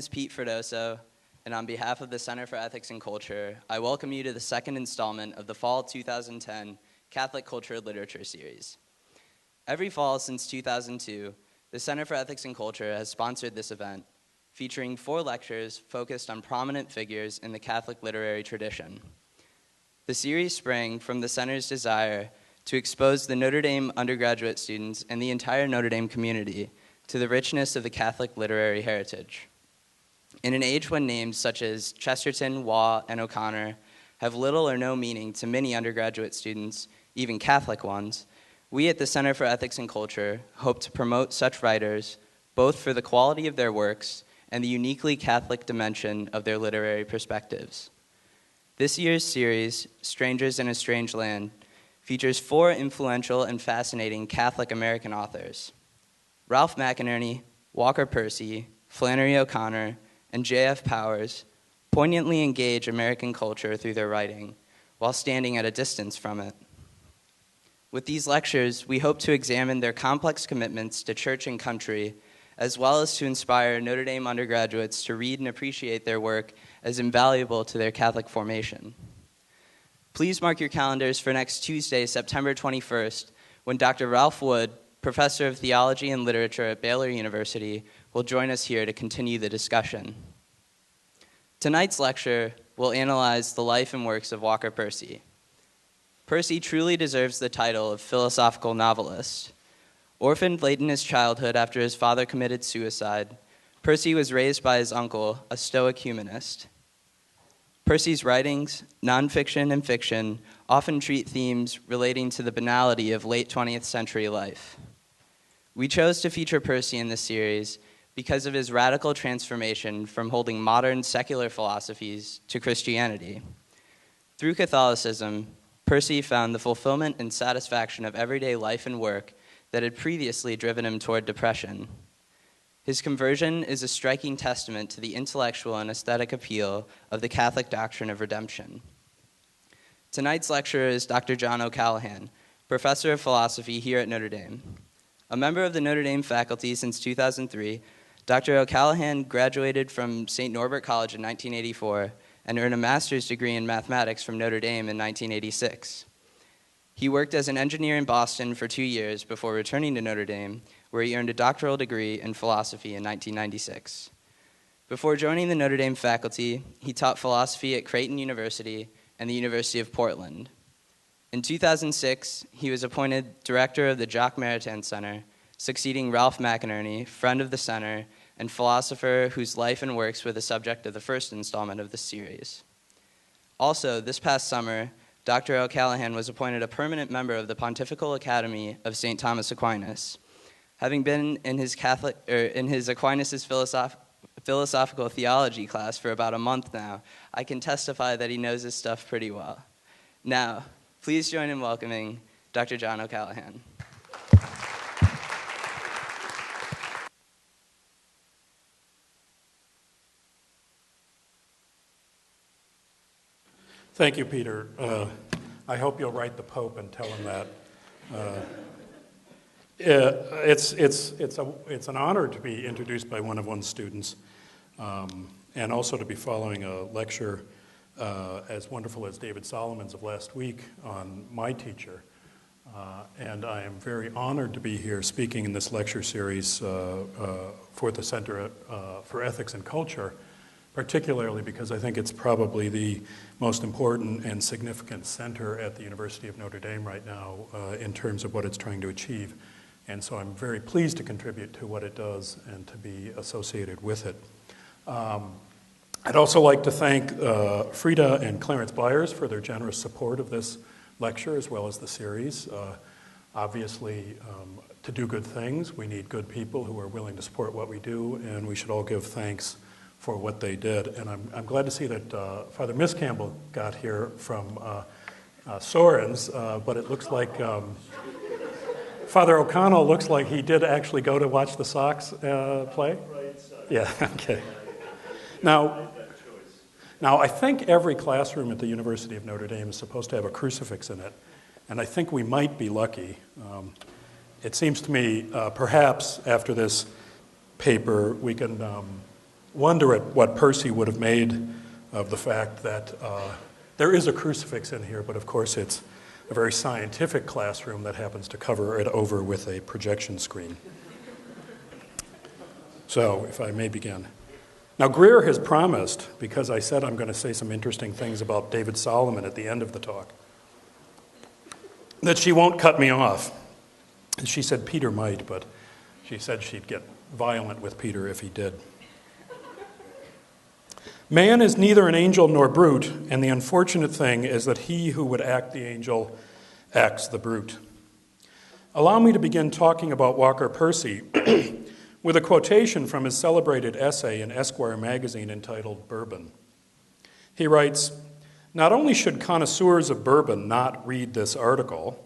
is Pete Fredoso, and on behalf of the Center for Ethics and Culture, I welcome you to the second installment of the Fall 2010 Catholic Culture Literature Series. Every fall since 2002, the Center for Ethics and Culture has sponsored this event, featuring 4 lectures focused on prominent figures in the Catholic literary tradition. The series sprang from the Center's desire to expose the Notre Dame undergraduate students and the entire Notre Dame community to the richness of the Catholic literary heritage. In an age when names such as Chesterton, Waugh, and O'Connor have little or no meaning to many undergraduate students, even Catholic ones, we at the Center for Ethics and Culture hope to promote such writers both for the quality of their works and the uniquely Catholic dimension of their literary perspectives. This year's series, Strangers in a Strange Land, features 4 influential and fascinating Catholic American authors. Ralph McInerney, Walker Percy, Flannery O'Connor, and J.F. Powers poignantly engage American culture through their writing while standing at a distance from it. With these lectures, we hope to examine their complex commitments to church and country, as well as to inspire Notre Dame undergraduates to read and appreciate their work as invaluable to their Catholic formation. Please mark your calendars for next Tuesday, September 21st, when Dr. Ralph Wood, Professor of Theology and Literature at Baylor University, will join us here to continue the discussion. Tonight's lecture will analyze the life and works of Walker Percy. Percy truly deserves the title of philosophical novelist. Orphaned late in his childhood after his father committed suicide, Percy was raised by his uncle, a Stoic humanist. Percy's writings, nonfiction and fiction, often treat themes relating to the banality of late 20th century life. We chose to feature Percy in this series because of his radical transformation from holding modern secular philosophies to Christianity. Through Catholicism, Percy found the fulfillment and satisfaction of everyday life and work that had previously driven him toward depression. His conversion is a striking testament to the intellectual and aesthetic appeal of the Catholic doctrine of redemption. Tonight's lecturer is Dr. John O'Callaghan, professor of philosophy here at Notre Dame. A member of the Notre Dame faculty since 2003, Dr. O'Callaghan graduated from St. Norbert College in 1984 and earned a master's degree in mathematics from Notre Dame in 1986. He worked as an engineer in Boston for 2 years before returning to Notre Dame, where he earned a doctoral degree in philosophy in 1996. Before joining the Notre Dame faculty, he taught philosophy at Creighton University and the University of Portland. In 2006, he was appointed director of the Jacques Maritain Center, succeeding Ralph McInerney, friend of the center, and philosopher whose life and works were the subject of the first installment of this series. Also, this past summer, Dr. O'Callaghan was appointed a permanent member of the Pontifical Academy of St. Thomas Aquinas. Having been in his Aquinas' philosophical theology class for about a month now, I can testify that he knows his stuff pretty well. Now, please join in welcoming Dr. John O'Callaghan. Thank you, Peter. I hope you'll write the Pope and tell him that. It's an honor to be introduced by one of one's students, and also to be following a lecture as wonderful as David Solomon's of last week on my teacher. And I am very honored to be here speaking in this lecture series for the Center for Ethics and Culture, particularly because I think it's probably the most important and significant center at the University of Notre Dame right now in terms of what it's trying to achieve. And so I'm very pleased to contribute to what it does and to be associated with it. I'd also like to thank Frida and Clarence Byers for their generous support of this lecture as well as the series. Obviously, to do good things, we need good people who are willing to support what we do, and we should all give thanks for what they did. And I'm glad to see that Father Miss Campbell got here from Soren's, but it looks like Father O'Connell looks like he did actually go to watch the Sox play. Yeah, okay. Now, I think every classroom at the University of Notre Dame is supposed to have a crucifix in it, and I think we might be lucky. It seems to me, perhaps after this paper, we can wonder at what Percy would have made of the fact that there is a crucifix in here, but of course it's a very scientific classroom that happens to cover it over with a projection screen. So, if I may begin. Now, Greer has promised, because I said I'm going to say some interesting things about David Solomon at the end of the talk, that she won't cut me off. She said Peter might, but she said she'd get violent with Peter if he did. Man is neither an angel nor brute, and the unfortunate thing is that he who would act the angel acts the brute. Allow me to begin talking about Walker Percy with a quotation from his celebrated essay in Esquire magazine entitled Bourbon. He writes, "Not only should connoisseurs of bourbon not read this article,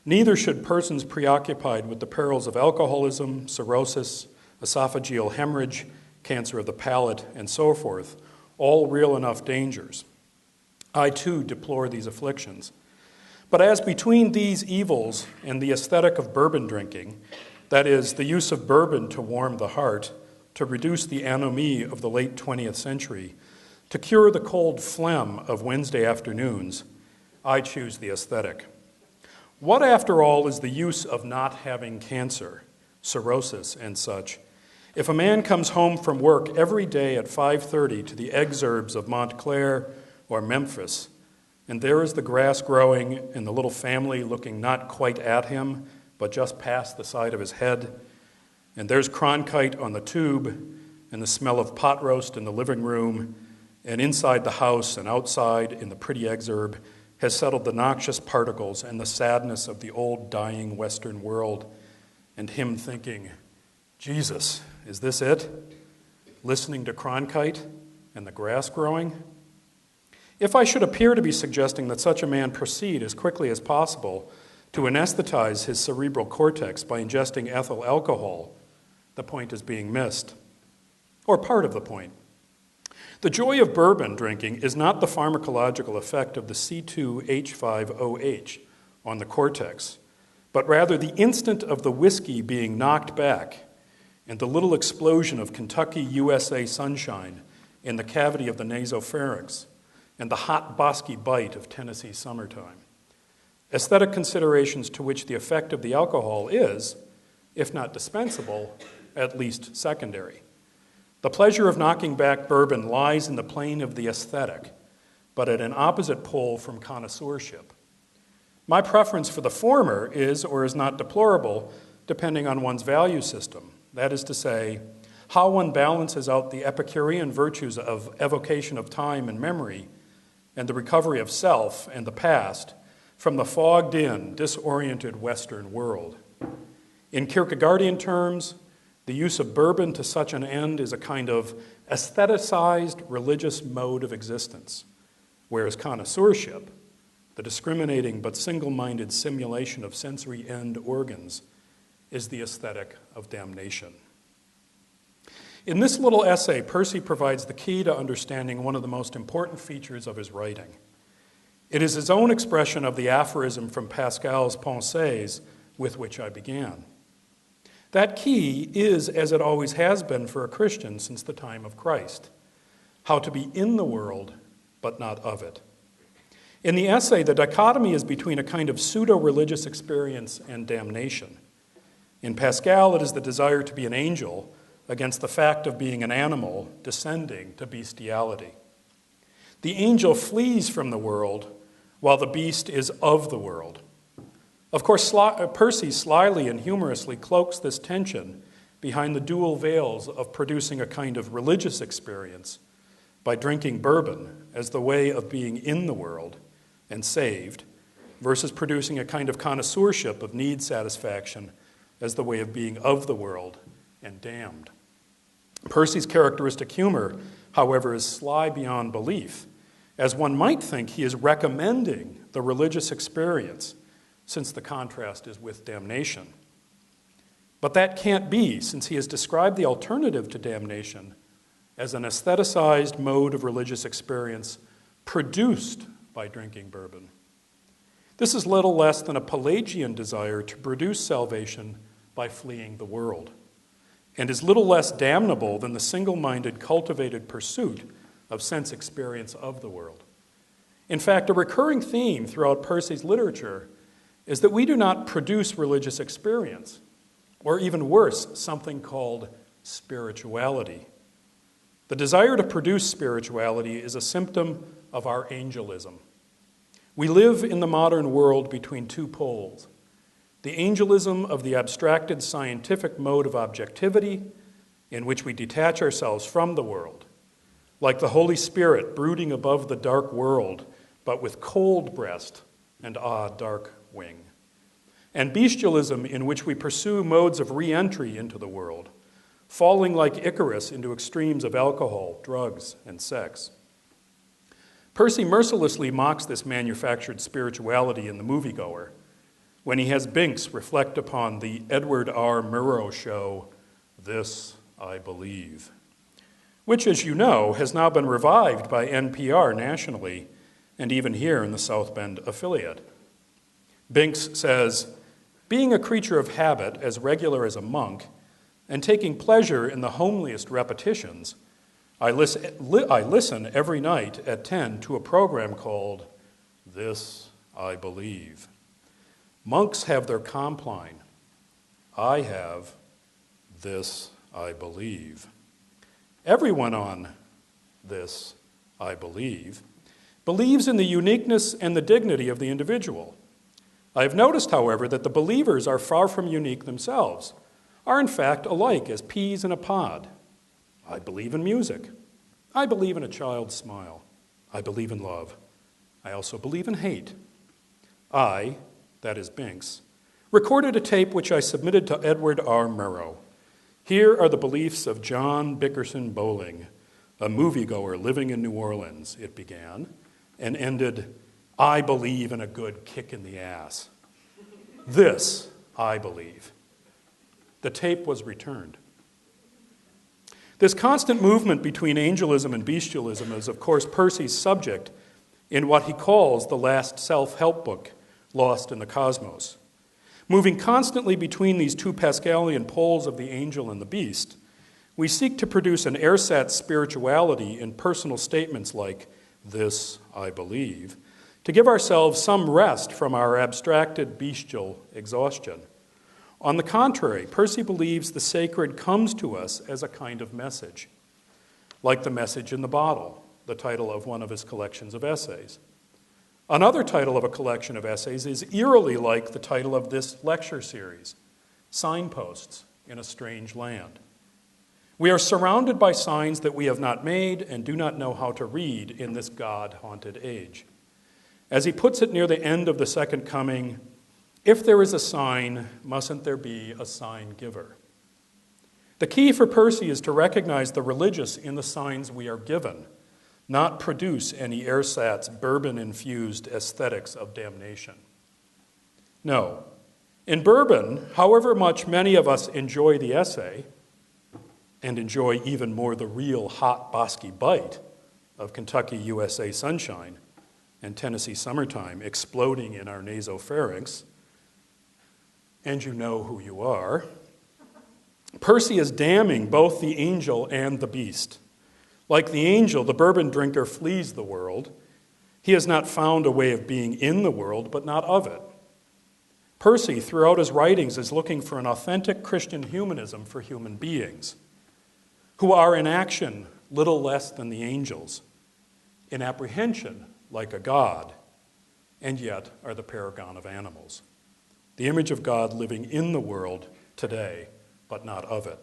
neither should persons preoccupied with the perils of alcoholism, cirrhosis, esophageal hemorrhage, cancer of the palate, and so forth, all real enough dangers. I too deplore these afflictions. But as between these evils and the aesthetic of bourbon drinking, that is, the use of bourbon to warm the heart, to reduce the anomie of the late 20th century, to cure the cold phlegm of Wednesday afternoons, I choose the aesthetic. What, after all, is the use of not having cancer, cirrhosis, and such, if a man comes home from work every day at 5:30 to the exurbs of Montclair or Memphis, and there is the grass growing and the little family looking not quite at him, but just past the side of his head, and there's Cronkite on the tube, and the smell of pot roast in the living room, and inside the house and outside in the pretty exurb has settled the noxious particles and the sadness of the old dying Western world, and him thinking, Jesus, is this it? Listening to Cronkite and the grass growing? If I should appear to be suggesting that such a man proceed as quickly as possible to anesthetize his cerebral cortex by ingesting ethyl alcohol, the point is being missed, or part of the point. The joy of bourbon drinking is not the pharmacological effect of the C2H5OH on the cortex, but rather the instant of the whiskey being knocked back and the little explosion of Kentucky, USA sunshine in the cavity of the nasopharynx and the hot, bosky bite of Tennessee summertime. Aesthetic considerations to which the effect of the alcohol is, if not dispensable, at least secondary. The pleasure of knocking back bourbon lies in the plane of the aesthetic, but at an opposite pole from connoisseurship. My preference for the former is or is not deplorable, depending on one's value system. That is to say, how one balances out the Epicurean virtues of evocation of time and memory and the recovery of self and the past from the fogged-in, disoriented Western world. In Kierkegaardian terms, the use of bourbon to such an end is a kind of aestheticized religious mode of existence, whereas connoisseurship, the discriminating but single-minded simulation of sensory end organs, is the aesthetic of damnation. In this little essay, Percy provides the key to understanding one of the most important features of his writing. It is his own expression of the aphorism from Pascal's Pensées with which I began. That key is, as it always has been for a Christian since the time of Christ, how to be in the world, but not of it. In the essay, the dichotomy is between a kind of pseudo-religious experience and damnation. In Pascal, it is the desire to be an angel against the fact of being an animal descending to bestiality. The angel flees from the world, while the beast is of the world. Of course, Percy slyly and humorously cloaks this tension behind the dual veils of producing a kind of religious experience by drinking bourbon as the way of being in the world and saved, versus producing a kind of connoisseurship of need satisfaction as the way of being of the world and damned. Percy's characteristic humor, however, is sly beyond belief, as one might think he is recommending the religious experience, since the contrast is with damnation. But that can't be, since he has described the alternative to damnation as an aestheticized mode of religious experience produced by drinking bourbon. This is little less than a Pelagian desire to produce salvation by fleeing the world. and is little less damnable than the single-minded, cultivated pursuit of sense experience of the world. In fact, a recurring theme throughout Percy's literature is that we do not produce religious experience, or even worse, something called spirituality. The desire to produce spirituality is a symptom of our angelism. We live in the modern world between two poles: the angelism of the abstracted scientific mode of objectivity, in which we detach ourselves from the world, like the Holy Spirit brooding above the dark world, but with cold breast and dark wing. And bestialism, in which we pursue modes of re-entry into the world, falling like Icarus into extremes of alcohol, drugs, and sex. Percy mercilessly mocks this manufactured spirituality in The Moviegoer, when he has Binks reflect upon the Edward R. Murrow show, This I Believe, which, as you know, has now been revived by NPR nationally and even here in the South Bend affiliate. Binks says, being a creature of habit as regular as a monk and taking pleasure in the homeliest repetitions, I listen every night at 10 to a program called This I Believe. Monks have their compline. I have This I Believe. Everyone on This I Believe believes in the uniqueness and the dignity of the individual. I have noticed, however, that the believers are far from unique themselves, are in fact alike as peas in a pod. I believe in music. I believe in a child's smile. I believe in love. I also believe in hate. I, that is Binks, recorded a tape which I submitted to Edward R. Murrow. Here are the beliefs of John Bickerson Bowling, a moviegoer living in New Orleans, it began, and ended, I believe in a good kick in the ass. This, I believe. The tape was returned. This constant movement between angelism and bestialism is, of course, Percy's subject in what he calls the last self-help book, Lost in the Cosmos. Moving constantly between these two Pascalian poles of the angel and the beast, we seek to produce an ersatz spirituality in personal statements like, This I believe, to give ourselves some rest from our abstracted bestial exhaustion. On the contrary, Percy believes the sacred comes to us as a kind of message, like the message in the bottle, the title of one of his collections of essays. Another title of a collection of essays is eerily like the title of this lecture series, Signposts in a Strange Land. We are surrounded by signs that we have not made and do not know how to read in this God-haunted age. As he puts it near the end of the Second Coming, if there is a sign, mustn't there be a sign giver? The key for Percy is to recognize the religious in the signs we are given, not produce any ersatz bourbon-infused aesthetics of damnation. No. In bourbon, however much many of us enjoy the essay, and enjoy even more the real hot, bosky bite of Kentucky USA sunshine and Tennessee summertime exploding in our nasopharynx, and you know who you are, Percy is damning both the angel and the beast. Like the angel, the bourbon drinker flees the world. He has not found a way of being in the world, but not of it. Percy, throughout his writings, is looking for an authentic Christian humanism for human beings, who are in action little less than the angels, in apprehension like a god, and yet are the paragon of animals. The image of God living in the world today, but not of it.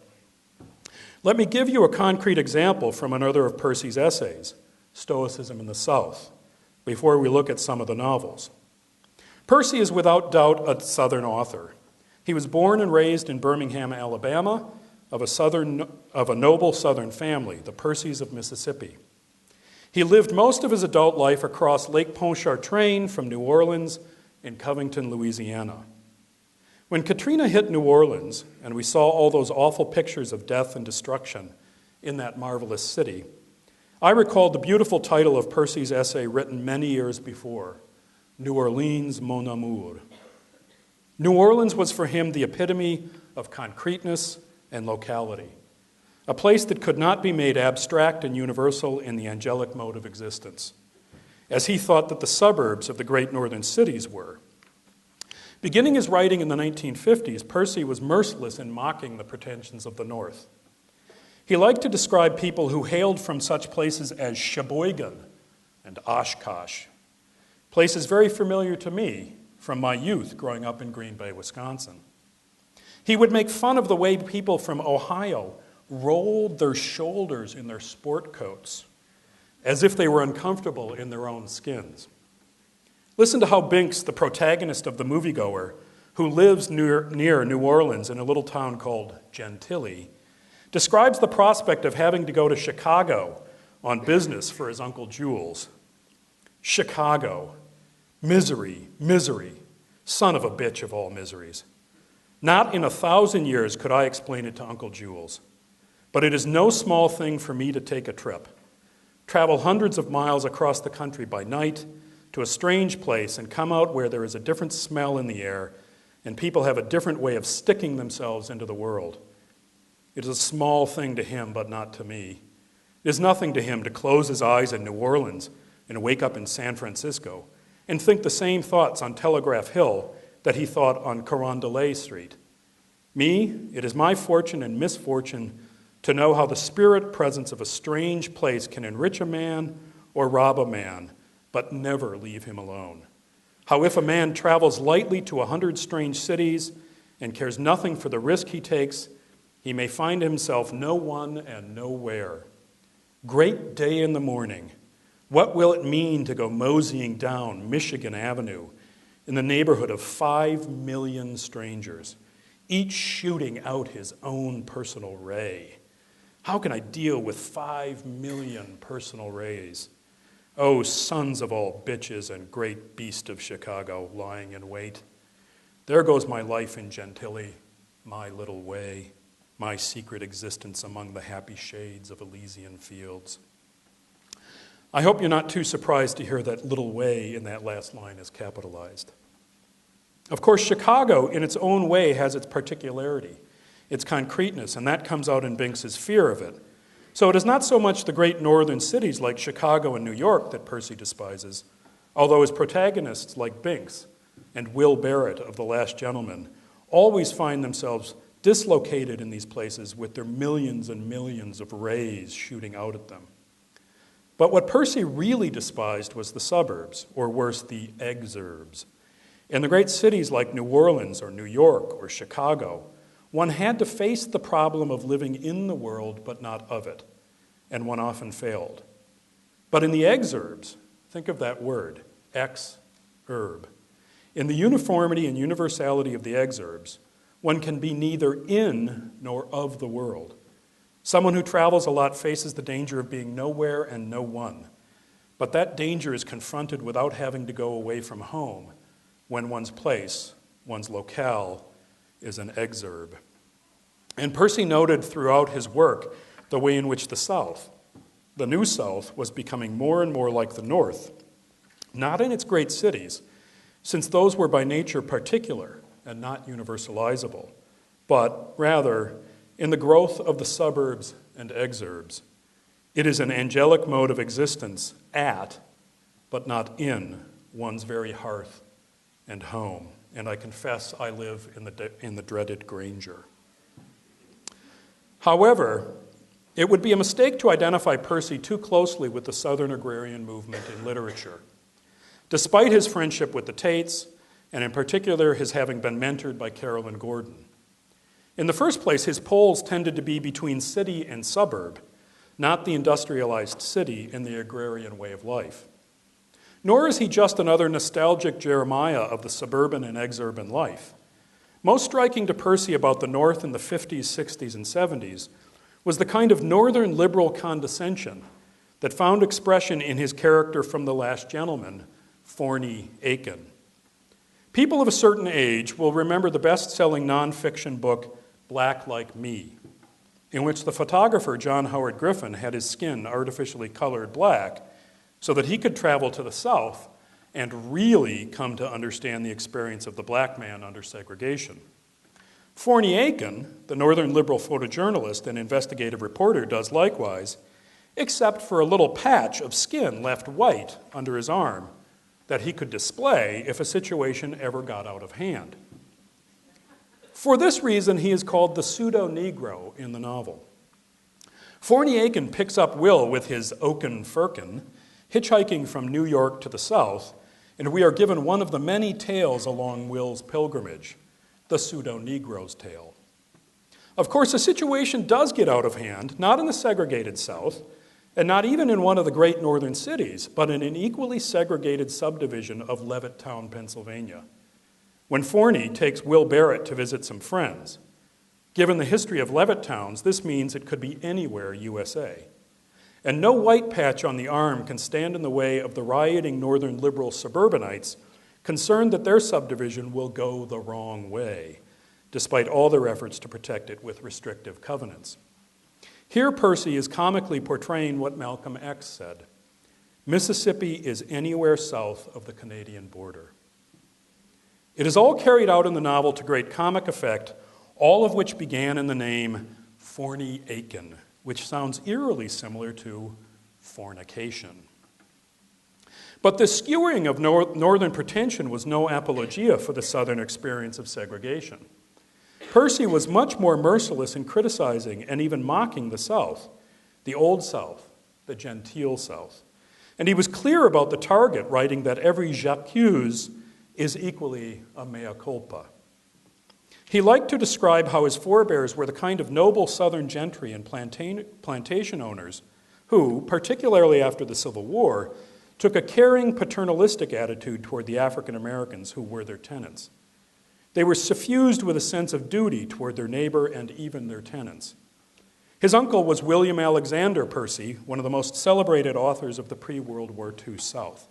Let me give you a concrete example from another of Percy's essays, Stoicism in the South, before we look at some of the novels. Percy is without doubt a Southern author. He was born and raised in Birmingham, Alabama, of a noble Southern family, the Percys of Mississippi. He lived most of his adult life across Lake Pontchartrain from New Orleans in Covington, Louisiana. When Katrina hit New Orleans, and we saw all those awful pictures of death and destruction in that marvelous city, I recalled the beautiful title of Percy's essay written many years before, New Orleans, Mon Amour. New Orleans was for him the epitome of concreteness and locality, a place that could not be made abstract and universal in the angelic mode of existence, as he thought that the suburbs of the great northern cities were. Beginning his writing in the 1950s, Percy was merciless in mocking the pretensions of the North. He liked to describe people who hailed from such places as Sheboygan and Oshkosh, places very familiar to me from my youth growing up in Green Bay, Wisconsin. He would make fun of the way people from Ohio rolled their shoulders in their sport coats as if they were uncomfortable in their own skins. Listen to how Binks, the protagonist of The Moviegoer, who lives near New Orleans in a little town called Gentilly, describes the prospect of having to go to Chicago on business for his Uncle Jules. Chicago, misery, misery, son of a bitch of all miseries. Not in 1,000 years could I explain it to Uncle Jules, but it is no small thing for me to take a trip, travel hundreds of miles across the country by night to a strange place and come out where there is a different smell in the air and people have a different way of sticking themselves into the world. It is a small thing to him, but not to me. It is nothing to him to close his eyes in New Orleans and wake up in San Francisco and think the same thoughts on Telegraph Hill that he thought on Carondelet Street. Me, it is my fortune and misfortune to know how the spirit presence of a strange place can enrich a man or rob a man, but never leave him alone. How if a man travels lightly to 100 strange cities and cares nothing for the risk he takes, he may find himself no one and nowhere. Great day in the morning. What will it mean to go moseying down Michigan Avenue in the neighborhood of 5 million strangers, each shooting out his own personal ray? How can I deal with 5 million personal rays? Oh, sons of all bitches and great beast of Chicago lying in wait. There goes my life in Gentilly, my little way, my secret existence among the happy shades of Elysian fields. I hope you're not too surprised to hear that little way in that last line is capitalized. Of course, Chicago, in its own way, has its particularity, its concreteness, and that comes out in Binks's fear of it. So it is not so much the great northern cities like Chicago and New York that Percy despises, although his protagonists like Binks and Will Barrett of The Last Gentleman always find themselves dislocated in these places with their millions and millions of rays shooting out at them. But what Percy really despised was the suburbs, or worse, the exurbs. In the great cities like New Orleans or New York or Chicago, one had to face the problem of living in the world but not of it, and one often failed. But in the exurbs, think of that word, ex-urb. In the uniformity and universality of the exurbs, one can be neither in nor of the world. Someone who travels a lot faces the danger of being nowhere and no one, but that danger is confronted without having to go away from home when one's place, one's locale, is an exurb. And Percy noted throughout his work the way in which the South, the New South, was becoming more and more like the North, not in its great cities, since those were by nature particular and not universalizable, but rather in the growth of the suburbs and exurbs. It is an angelic mode of existence at, but not in, one's very hearth and home. And I confess I live in the dreaded Granger. However, it would be a mistake to identify Percy too closely with the Southern agrarian movement in literature. Despite his friendship with the Tates, and in particular his having been mentored by Carolyn Gordon. In the first place, his poles tended to be between city and suburb, not the industrialized city in the agrarian way of life. Nor is he just another nostalgic Jeremiah of the suburban and exurban life. Most striking to Percy about the North in the 50s, 60s, and 70s was the kind of northern liberal condescension that found expression in his character from The Last Gentleman, Forney Aiken. People of a certain age will remember the best-selling nonfiction book, Black Like Me, in which the photographer John Howard Griffin had his skin artificially colored black so that he could travel to the South and really come to understand the experience of the black man under segregation. Forney Aiken, the Northern liberal photojournalist and investigative reporter, does likewise, except for a little patch of skin left white under his arm that he could display if a situation ever got out of hand. For this reason, he is called the pseudo-Negro in the novel. Forney Aiken picks up Will with his oaken firkin, hitchhiking from New York to the south, and we are given one of the many tales along Will's pilgrimage, the pseudo-Negro's tale. Of course, the situation does get out of hand, not in the segregated South, and not even in one of the great northern cities, but in an equally segregated subdivision of Levittown, Pennsylvania, when Forney takes Will Barrett to visit some friends. Given the history of Levittowns, this means it could be anywhere USA. And no white patch on the arm can stand in the way of the rioting northern liberal suburbanites concerned that their subdivision will go the wrong way, despite all their efforts to protect it with restrictive covenants. Here, Percy is comically portraying what Malcolm X said: Mississippi is anywhere south of the Canadian border. It is all carried out in the novel to great comic effect, all of which began in the name Forney Aiken, which sounds eerily similar to fornication. But the skewering of northern pretension was no apologia for the southern experience of segregation. Percy was much more merciless in criticizing and even mocking the South, the Old South, the genteel South. And he was clear about the target, writing that every j'accuse is equally a mea culpa. He liked to describe how his forebears were the kind of noble southern gentry and plantation owners who, particularly after the Civil War, took a caring, paternalistic attitude toward the African Americans who were their tenants. They were suffused with a sense of duty toward their neighbor and even their tenants. His uncle was William Alexander Percy, one of the most celebrated authors of the pre-World War II South.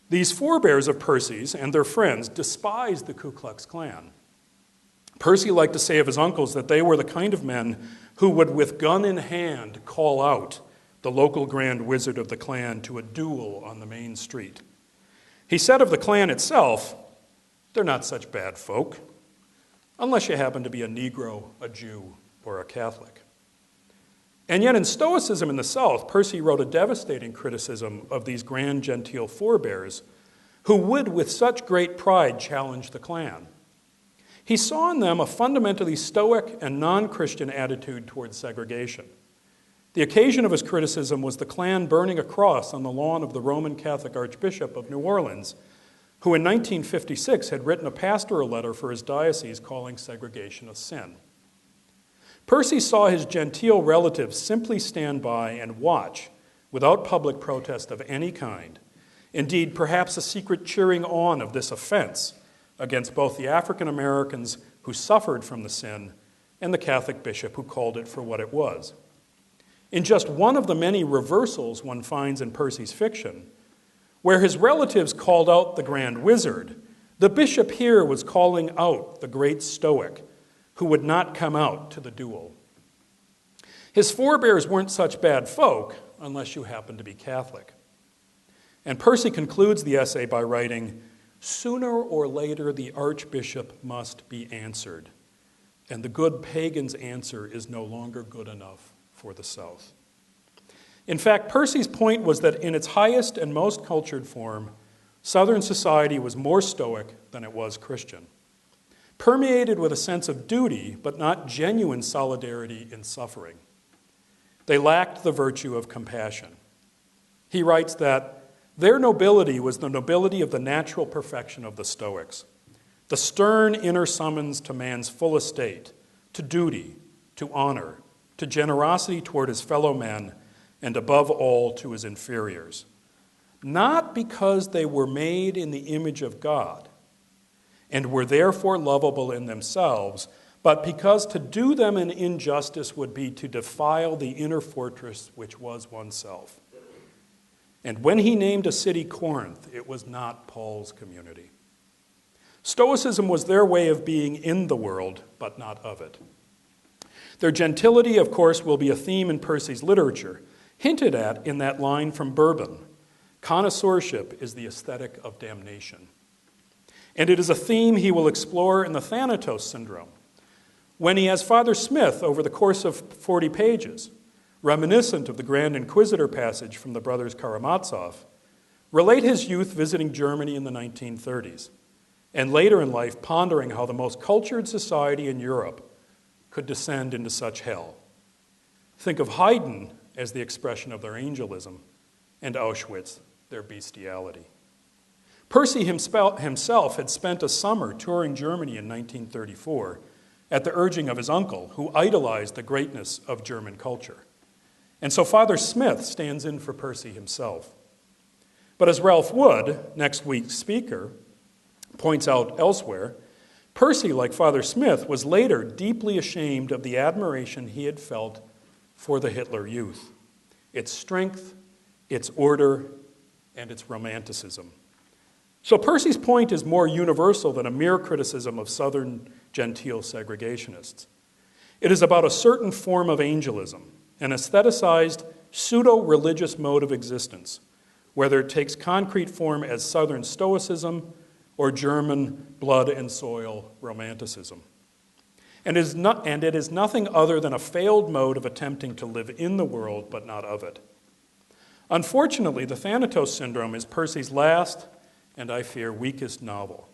These forebears of Percy's and their friends despised the Ku Klux Klan. Percy liked to say of his uncles that they were the kind of men who would, with gun in hand, call out the local grand wizard of the Klan to a duel on the main street. He said of the Klan itself, they're not such bad folk, unless you happen to be a Negro, a Jew, or a Catholic. And yet in Stoicism in the South, Percy wrote a devastating criticism of these grand genteel forebears who would with such great pride challenge the Klan. He saw in them a fundamentally stoic and non-Christian attitude towards segregation. The occasion of his criticism was the Klan burning a cross on the lawn of the Roman Catholic Archbishop of New Orleans, who in 1956 had written a pastoral letter for his diocese calling segregation a sin. Percy saw his genteel relatives simply stand by and watch without public protest of any kind, indeed perhaps a secret cheering on of this offense against both the African Americans who suffered from the sin and the Catholic bishop who called it for what it was. In just one of the many reversals one finds in Percy's fiction, where his relatives called out the grand wizard, the bishop here was calling out the great Stoic who would not come out to the duel. His forebears weren't such bad folk unless you happen to be Catholic. And Percy concludes the essay by writing, "Sooner or later the archbishop must be answered, and the good pagan's answer is no longer good enough for the South." In fact, Percy's point was that in its highest and most cultured form, Southern society was more Stoic than it was Christian, permeated with a sense of duty, but not genuine solidarity in suffering. They lacked the virtue of compassion. He writes that their nobility was the nobility of the natural perfection of the Stoics, the stern inner summons to man's full estate, to duty, to honor, to generosity toward his fellow men, and above all to his inferiors. Not because they were made in the image of God and were therefore lovable in themselves, but because to do them an injustice would be to defile the inner fortress which was oneself. And when he named a city Corinth, it was not Paul's community. Stoicism was their way of being in the world, but not of it. Their gentility, of course, will be a theme in Percy's literature, hinted at in that line from Bourbon, "Connoisseurship is the aesthetic of damnation." And it is a theme he will explore in the Thanatos Syndrome, when he has Father Smith, over the course of 40 pages, reminiscent of the Grand Inquisitor passage from the brothers Karamazov, relate his youth visiting Germany in the 1930s, and later in life pondering how the most cultured society in Europe could descend into such hell. Think of Haydn as the expression of their angelism, and Auschwitz, their bestiality. Percy himself had spent a summer touring Germany in 1934 at the urging of his uncle, who idolized the greatness of German culture. And so Father Smith stands in for Percy himself. But as Ralph Wood, next week's speaker, points out elsewhere, Percy, like Father Smith, was later deeply ashamed of the admiration he had felt for the Hitler Youth, its strength, its order, and its romanticism. So Percy's point is more universal than a mere criticism of Southern genteel segregationists. It is about a certain form of angelism, an aestheticized, pseudo-religious mode of existence, whether it takes concrete form as Southern Stoicism or German blood and soil romanticism. And it is nothing other than a failed mode of attempting to live in the world but not of it. Unfortunately, the Thanatos Syndrome is Percy's last, and I fear weakest novel.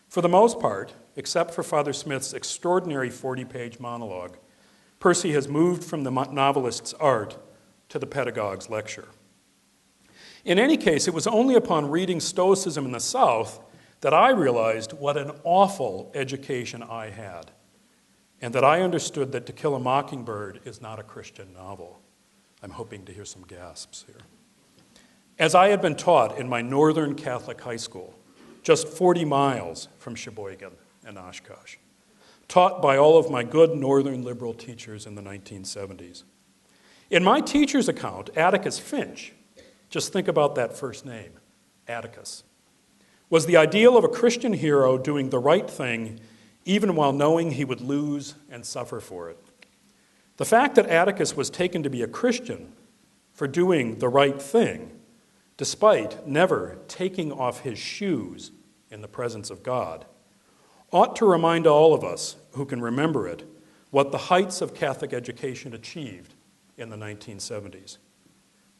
For the most part, except for Father Smith's extraordinary 40-page monologue, Percy has moved from the novelist's art to the pedagogue's lecture. In any case, it was only upon reading Stoicism in the South that I realized what an awful education I had, and that I understood that To Kill a Mockingbird is not a Christian novel. I'm hoping to hear some gasps here. As I had been taught in my northern Catholic high school, just 40 miles from Sheboygan and Oshkosh, taught by all of my good northern liberal teachers in the 1970s. In my teacher's account, Atticus Finch, just think about that first name, Atticus, was the ideal of a Christian hero doing the right thing even while knowing he would lose and suffer for it. The fact that Atticus was taken to be a Christian for doing the right thing, despite never taking off his shoes in the presence of God, ought to remind all of us who can remember it what the heights of Catholic education achieved in the 1970s.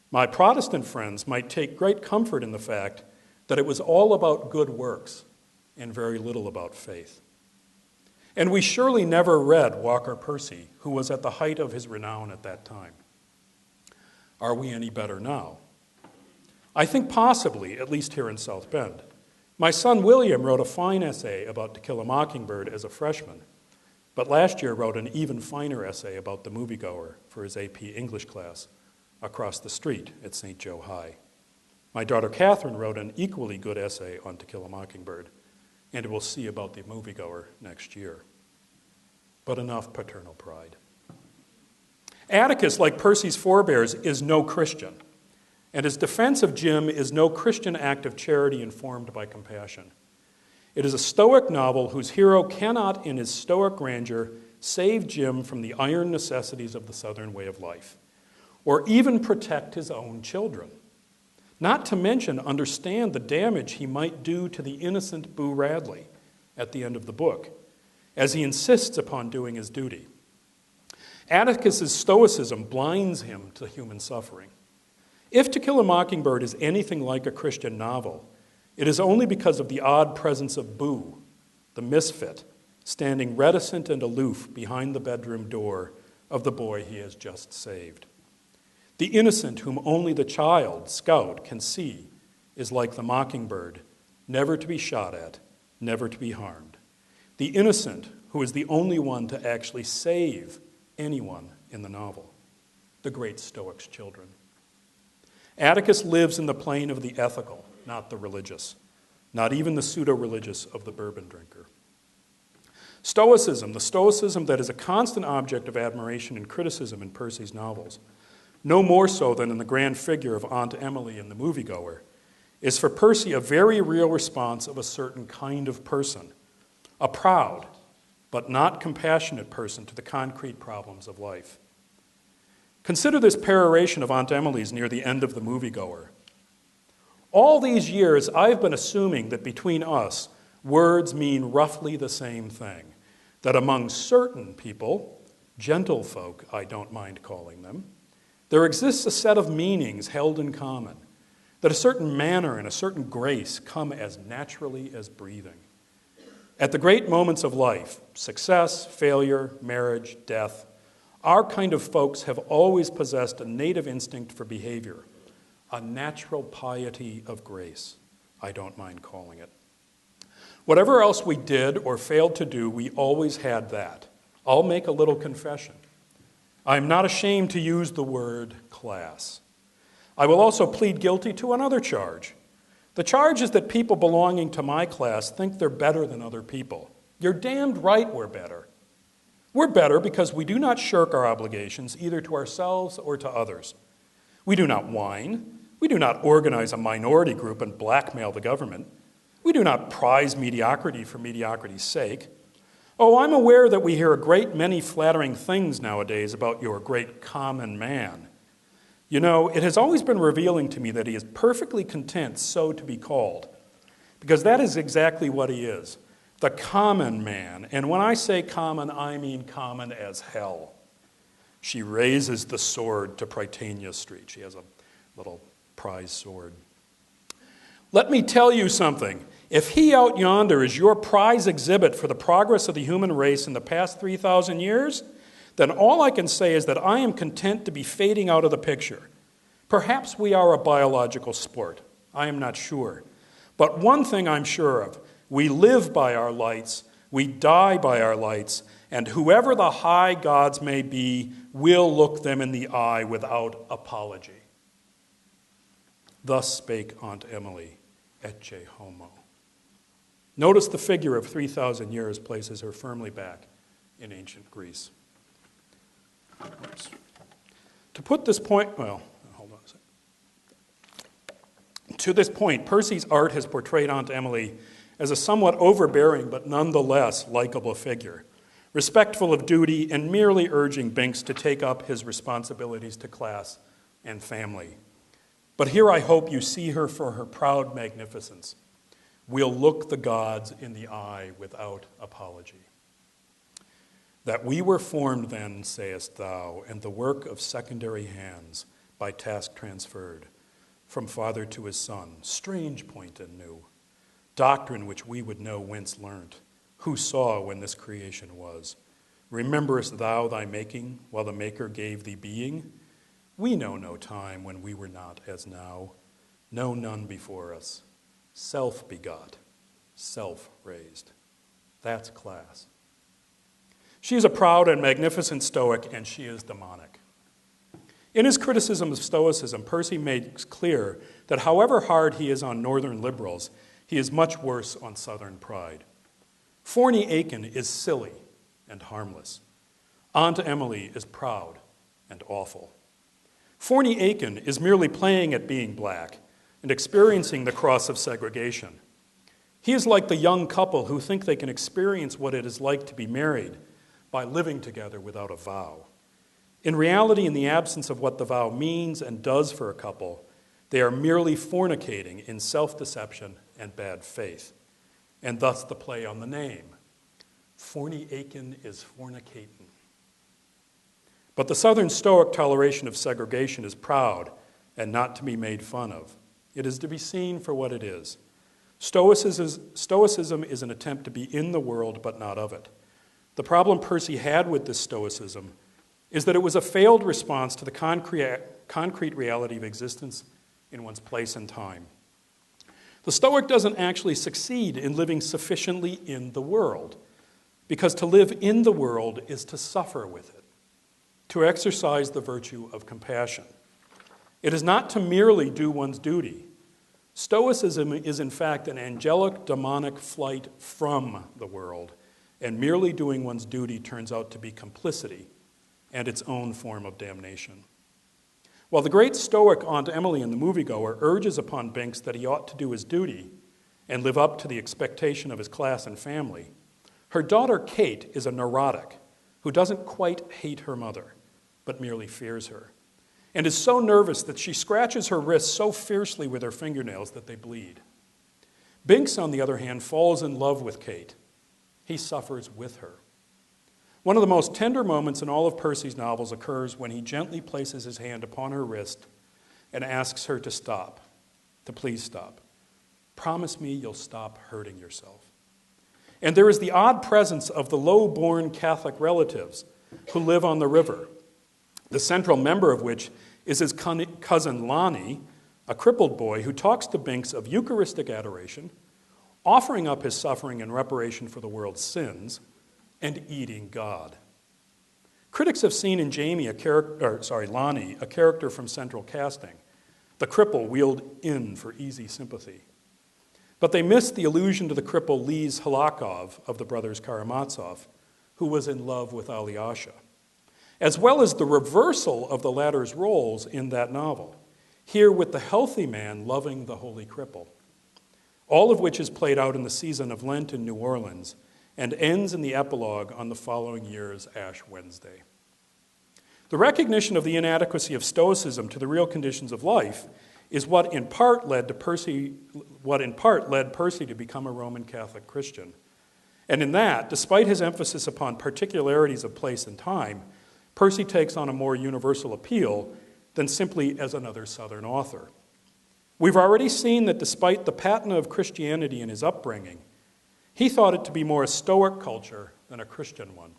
My Protestant friends might take great comfort in the fact that it was all about good works and very little about faith. And we surely never read Walker Percy, who was at the height of his renown at that time. Are we any better now? I think possibly, at least here in South Bend. My son William wrote a fine essay about To Kill a Mockingbird as a freshman, but last year wrote an even finer essay about The Moviegoer for his AP English class across the street at St. Joe High. My daughter Catherine wrote an equally good essay on To Kill a Mockingbird, and we'll see about The Moviegoer next year. But enough paternal pride. Atticus, like Percy's forebears, is no Christian, and his defense of Jim is no Christian act of charity informed by compassion. It is a Stoic novel whose hero cannot, in his Stoic grandeur, save Jim from the iron necessities of the Southern way of life, or even protect his own children. Not to mention understand the damage he might do to the innocent Boo Radley at the end of the book, as he insists upon doing his duty. Atticus's Stoicism blinds him to human suffering. If To Kill a Mockingbird is anything like a Christian novel, it is only because of the odd presence of Boo, the misfit, standing reticent and aloof behind the bedroom door of the boy he has just saved. The innocent whom only the child, Scout, can see is like the mockingbird, never to be shot at, never to be harmed. The innocent who is the only one to actually save anyone in the novel, the great Stoic's children. Atticus lives in the plane of the ethical, not the religious, not even the pseudo-religious of the bourbon drinker. Stoicism, the Stoicism that is a constant object of admiration and criticism in Percy's novels, no more so than in the grand figure of Aunt Emily in The Moviegoer, is for Percy a very real response of a certain kind of person, a proud but not compassionate person to the concrete problems of life. Consider this peroration of Aunt Emily's near the end of The Moviegoer. All these years, I've been assuming that between us, words mean roughly the same thing, that among certain people, gentlefolk I don't mind calling them, there exists a set of meanings held in common, that a certain manner and a certain grace come as naturally as breathing. At the great moments of life, success, failure, marriage, death, our kind of folks have always possessed a native instinct for behavior, a natural piety of grace, I don't mind calling it. Whatever else we did or failed to do, we always had that. I'll make a little confession. I am not ashamed to use the word class. I will also plead guilty to another charge. The charge is that people belonging to my class think they're better than other people. You're damned right we're better. We're better because we do not shirk our obligations either to ourselves or to others. We do not whine. We do not organize a minority group and blackmail the government. We do not prize mediocrity for mediocrity's sake. Oh, I'm aware that we hear a great many flattering things nowadays about your great common man. You know, it has always been revealing to me that he is perfectly content so to be called, because that is exactly what he is, the common man. And when I say common, I mean common as hell. She raises the sword to Prytania Street. She has a little prize sword. Let me tell you something. If he out yonder is your prize exhibit for the progress of the human race in the past 3,000 years, then all I can say is that I am content to be fading out of the picture. Perhaps we are a biological sport. I am not sure. But one thing I'm sure of, we live by our lights, we die by our lights, and whoever the high gods may be will look them in the eye without apology. Thus spake Aunt Emily, ecce homo. Notice the figure of 3,000 years places her firmly back in ancient Greece. Oops. To put this point, well, hold on a second. To this point, Percy's art has portrayed Aunt Emily as a somewhat overbearing but nonetheless likable figure, respectful of duty and merely urging Binks to take up his responsibilities to class and family. But here I hope you see her for her proud magnificence. We'll look the gods in the eye without apology. That we were formed then, sayest thou, and the work of secondary hands, by task transferred, from father to his son, strange point and new, doctrine which we would know whence learnt, who saw when this creation was. Rememberest thou thy making, while the Maker gave thee being? We know no time when we were not as now, know none before us. Self-begot, self-raised. That's class. She is a proud and magnificent Stoic, and she is demonic. In his criticism of Stoicism, Percy makes clear that however hard he is on northern liberals, he is much worse on southern pride. Forney Aiken is silly and harmless. Aunt Emily is proud and awful. Forney Aiken is merely playing at being black and experiencing the cross of segregation. He is like the young couple who think they can experience what it is like to be married by living together without a vow. In reality, in the absence of what the vow means and does for a couple, they are merely fornicating in self-deception and bad faith, and thus the play on the name. Forney Aiken is fornicating. But the Southern Stoic toleration of segregation is proud and not to be made fun of. It is to be seen for what it is. Stoicism is an attempt to be in the world but not of it. The problem Percy had with this Stoicism is that it was a failed response to the concrete reality of existence in one's place and time. The Stoic doesn't actually succeed in living sufficiently in the world, because to live in the world is to suffer with it, to exercise the virtue of compassion. It is not to merely do one's duty. Stoicism is, in fact, an angelic, demonic flight from the world, and merely doing one's duty turns out to be complicity and its own form of damnation. While the great Stoic Aunt Emily in The Moviegoer urges upon Binks that he ought to do his duty and live up to the expectation of his class and family, her daughter Kate is a neurotic who doesn't quite hate her mother, but merely fears her, and is so nervous that she scratches her wrists so fiercely with her fingernails that they bleed. Binks, on the other hand, falls in love with Kate. He suffers with her. One of the most tender moments in all of Percy's novels occurs when he gently places his hand upon her wrist and asks her to stop, to please stop. Promise me you'll stop hurting yourself. And there is the odd presence of the low-born Catholic relatives who live on the river, the central member of which is his cousin Lonnie, a crippled boy who talks to Binks of Eucharistic adoration, offering up his suffering in reparation for the world's sins, and eating God. Critics have seen in Lonnie, a character from central casting, the cripple wheeled in for easy sympathy. But they missed the allusion to the cripple Lise Halakov of the brothers Karamazov, who was in love with Alyosha, as well as the reversal of the latter's roles in that novel, here with the healthy man loving the holy cripple, all of which is played out in the season of Lent in New Orleans and ends in the epilogue on the following year's Ash Wednesday. The recognition of the inadequacy of Stoicism to the real conditions of life is what in part led Percy to become a Roman Catholic Christian. And in that, despite his emphasis upon particularities of place and time, Percy takes on a more universal appeal than simply as another Southern author. We've already seen that despite the patina of Christianity in his upbringing, he thought it to be more a Stoic culture than a Christian one.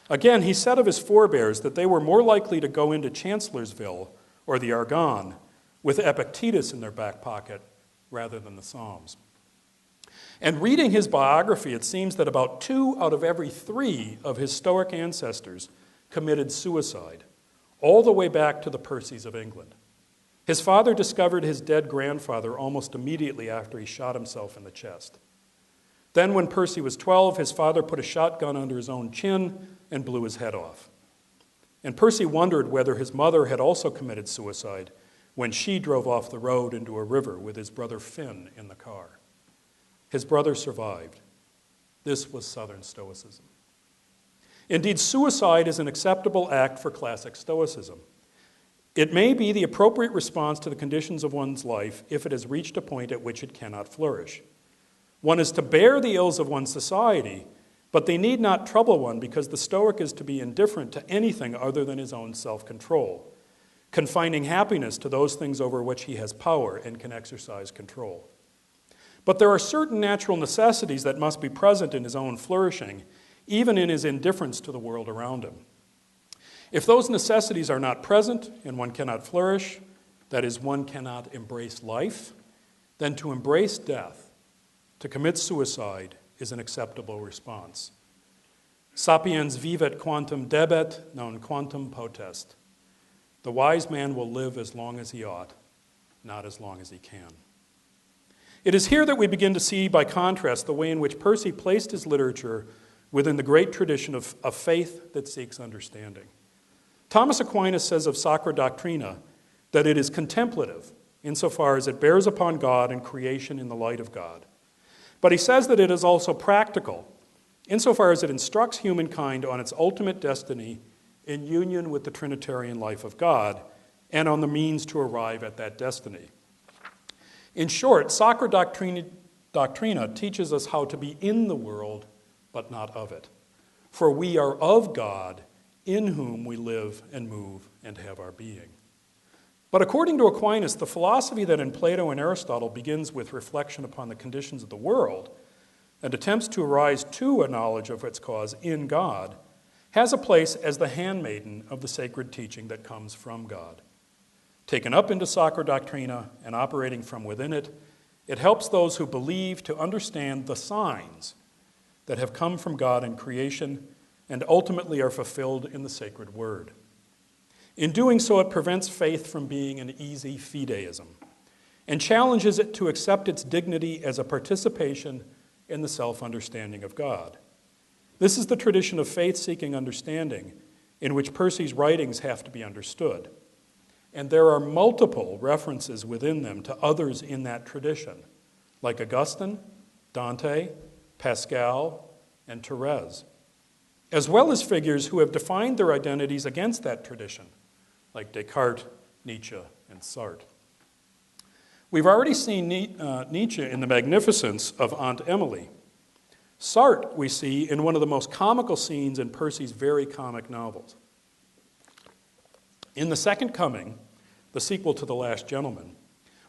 Again, he said of his forebears that they were more likely to go into Chancellorsville or the Argonne with Epictetus in their back pocket rather than the Psalms. And reading his biography, it seems that about 2 out of every 3 of his Stoic ancestors committed suicide, all the way back to the Percys of England. His father discovered his dead grandfather almost immediately after he shot himself in the chest. Then, when Percy was 12, his father put a shotgun under his own chin and blew his head off. And Percy wondered whether his mother had also committed suicide when she drove off the road into a river with his brother Finn in the car. His brother survived. This was Southern Stoicism. Indeed, suicide is an acceptable act for classic Stoicism. It may be the appropriate response to the conditions of one's life if it has reached a point at which it cannot flourish. One is to bear the ills of one's society, but they need not trouble one because the Stoic is to be indifferent to anything other than his own self-control, confining happiness to those things over which he has power and can exercise control. But there are certain natural necessities that must be present in his own flourishing, even in his indifference to the world around him. If those necessities are not present and one cannot flourish, that is, one cannot embrace life, then to embrace death, to commit suicide, is an acceptable response. Sapiens vivet quantum debet, non quantum potest. The wise man will live as long as he ought, not as long as he can. It is here that we begin to see, by contrast, the way in which Percy placed his literature within the great tradition of faith that seeks understanding. Thomas Aquinas says of Sacra Doctrina that it is contemplative, insofar as it bears upon God and creation in the light of God. But he says that it is also practical, insofar as it instructs humankind on its ultimate destiny in union with the Trinitarian life of God and on the means to arrive at that destiny. In short, Sacra Doctrina teaches us how to be in the world, but not of it. For we are of God, in whom we live and move and have our being. But according to Aquinas, the philosophy that in Plato and Aristotle begins with reflection upon the conditions of the world and attempts to arise to a knowledge of its cause in God has a place as the handmaiden of the sacred teaching that comes from God. Taken up into Sacra Doctrina and operating from within it, it helps those who believe to understand the signs that have come from God in creation and ultimately are fulfilled in the sacred word. In doing so, it prevents faith from being an easy fideism and challenges it to accept its dignity as a participation in the self-understanding of God. This is the tradition of faith-seeking understanding in which Percy's writings have to be understood. And there are multiple references within them to others in that tradition, like Augustine, Dante, Pascal, and Therese, as well as figures who have defined their identities against that tradition, like Descartes, Nietzsche, and Sartre. We've already seen Nietzsche in the magnificence of Aunt Emily. Sartre we see in one of the most comical scenes in Percy's very comic novels. In The Second Coming, the sequel to The Last Gentleman,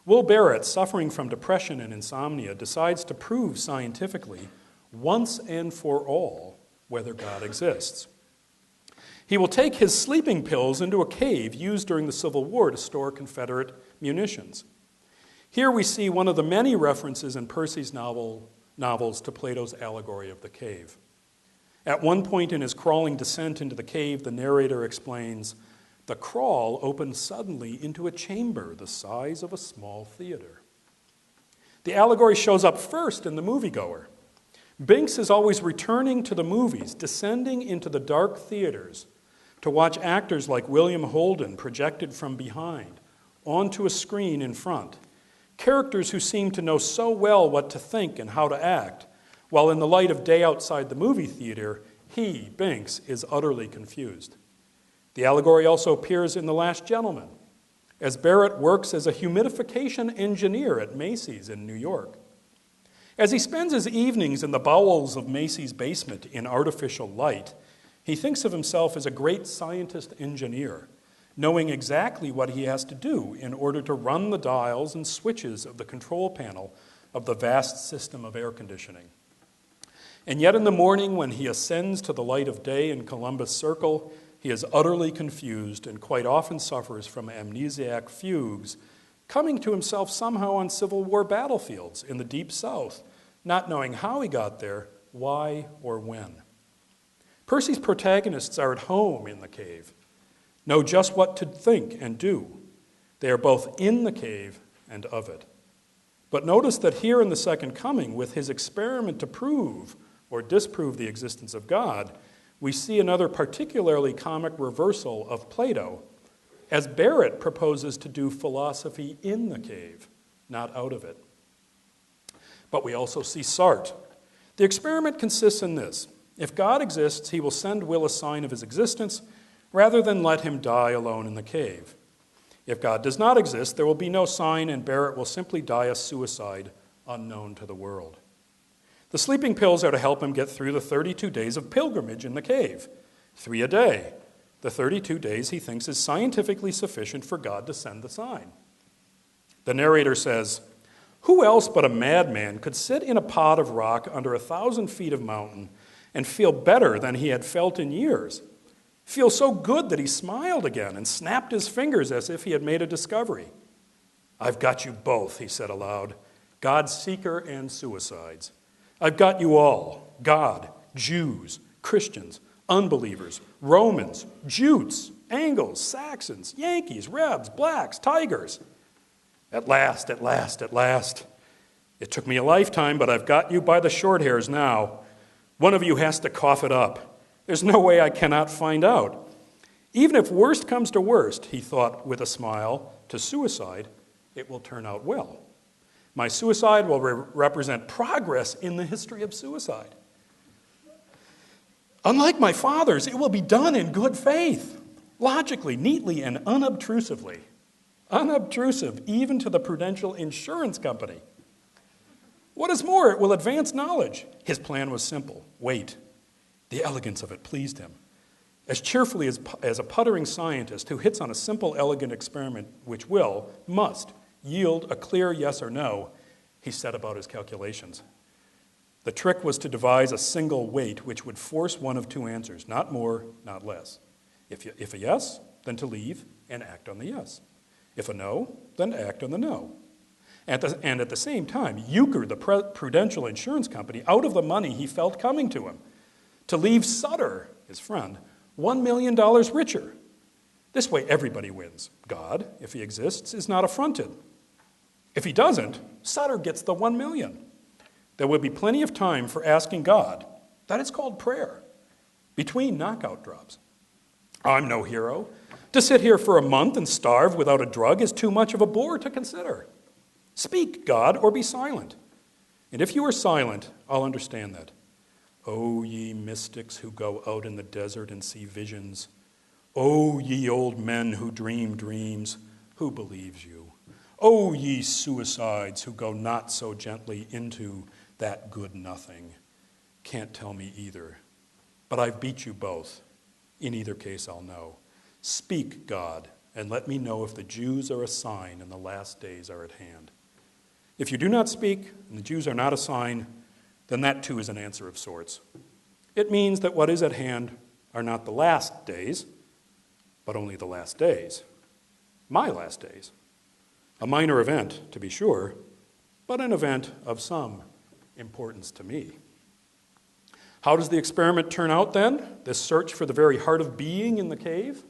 Will Barrett, suffering from depression and insomnia, decides to prove scientifically, once and for all, whether God exists. He will take his sleeping pills into a cave used during the Civil War to store Confederate munitions. Here we see one of the many references in Percy's novels to Plato's Allegory of the Cave. At one point in his crawling descent into the cave, the narrator explains, "The crawl opened suddenly into a chamber the size of a small theater." The allegory shows up first in the moviegoer. Binks is always returning to the movies, descending into the dark theaters to watch actors like William Holden projected from behind onto a screen in front, characters who seem to know so well what to think and how to act, while in the light of day outside the movie theater, he, Binks, is utterly confused. The allegory also appears in The Last Gentleman, as Barrett works as a humidification engineer at Macy's in New York. As he spends his evenings in the bowels of Macy's basement in artificial light, he thinks of himself as a great scientist engineer, knowing exactly what he has to do in order to run the dials and switches of the control panel of the vast system of air conditioning. And yet in the morning when he ascends to the light of day in Columbus Circle, he is utterly confused and quite often suffers from amnesiac fugues, coming to himself somehow on Civil War battlefields in the Deep South, not knowing how he got there, why, or when. Percy's protagonists are at home in the cave, know just what to think and do. They are both in the cave and of it. But notice that here in The Second Coming, with his experiment to prove or disprove the existence of God, we see another particularly comic reversal of Plato, as Barrett proposes to do philosophy in the cave, not out of it. But we also see Sartre. The experiment consists in this. If God exists, he will send Will a sign of his existence rather than let him die alone in the cave. If God does not exist, there will be no sign, and Barrett will simply die a suicide unknown to the world. The sleeping pills are to help him get through the 32 days of pilgrimage in the cave, 3 a day. The 32 days he thinks is scientifically sufficient for God to send the sign. The narrator says, "Who else but a madman could sit in a pod of rock under 1,000 feet of mountain and feel better than he had felt in years? Feel so good that he smiled again and snapped his fingers as if he had made a discovery. I've got you both," he said aloud, "God's seeker and suicides. I've got you all, God, Jews, Christians, unbelievers, Romans, Jutes, Angles, Saxons, Yankees, Rebs, blacks, tigers. At last, at last, at last. It took me a lifetime, but I've got you by the short hairs now. One of you has to cough it up. There's no way I cannot find out. Even if worst comes to worst," he thought with a smile, "to suicide, it will turn out well. My suicide will represent progress in the history of suicide. Unlike my father's, it will be done in good faith, logically, neatly, and unobtrusively. Unobtrusive even to the Prudential Insurance Company. What is more, it will advance knowledge." His plan was simple. Wait. The elegance of it pleased him. As cheerfully as a puttering scientist who hits on a simple, elegant experiment which must, yield a clear yes or no, he set about his calculations. The trick was to devise a single wait which would force one of two answers, not more, not less. If a yes, then to leave and act on the yes. If a no, then to act on the no. And at the same time, euchre the Prudential Insurance Company out of the money he felt coming to him, to leave Sutter, his friend, $1 million richer. This way everybody wins. God, if he exists, is not affronted. If he doesn't, Sutter gets the $1 million. There will be plenty of time for asking God. That is called prayer, between knockout drops. I'm no hero. To sit here for a month and starve without a drug is too much of a bore to consider. Speak, God, or be silent. And if you are silent, I'll understand that. O ye mystics who go out in the desert and see visions. O ye old men who dream dreams, who believes you? O ye suicides who go not so gently into that good nothing. Can't tell me either. But I've beat you both. In either case, I'll know. Speak, God, and let me know if the Jews are a sign and the last days are at hand. If you do not speak, and the Jews are not a sign, then that too is an answer of sorts. It means that what is at hand are not the last days, but only the last days. My last days. A minor event, to be sure, but an event of some importance to me. How does the experiment turn out then? This search for the very heart of being in the cave?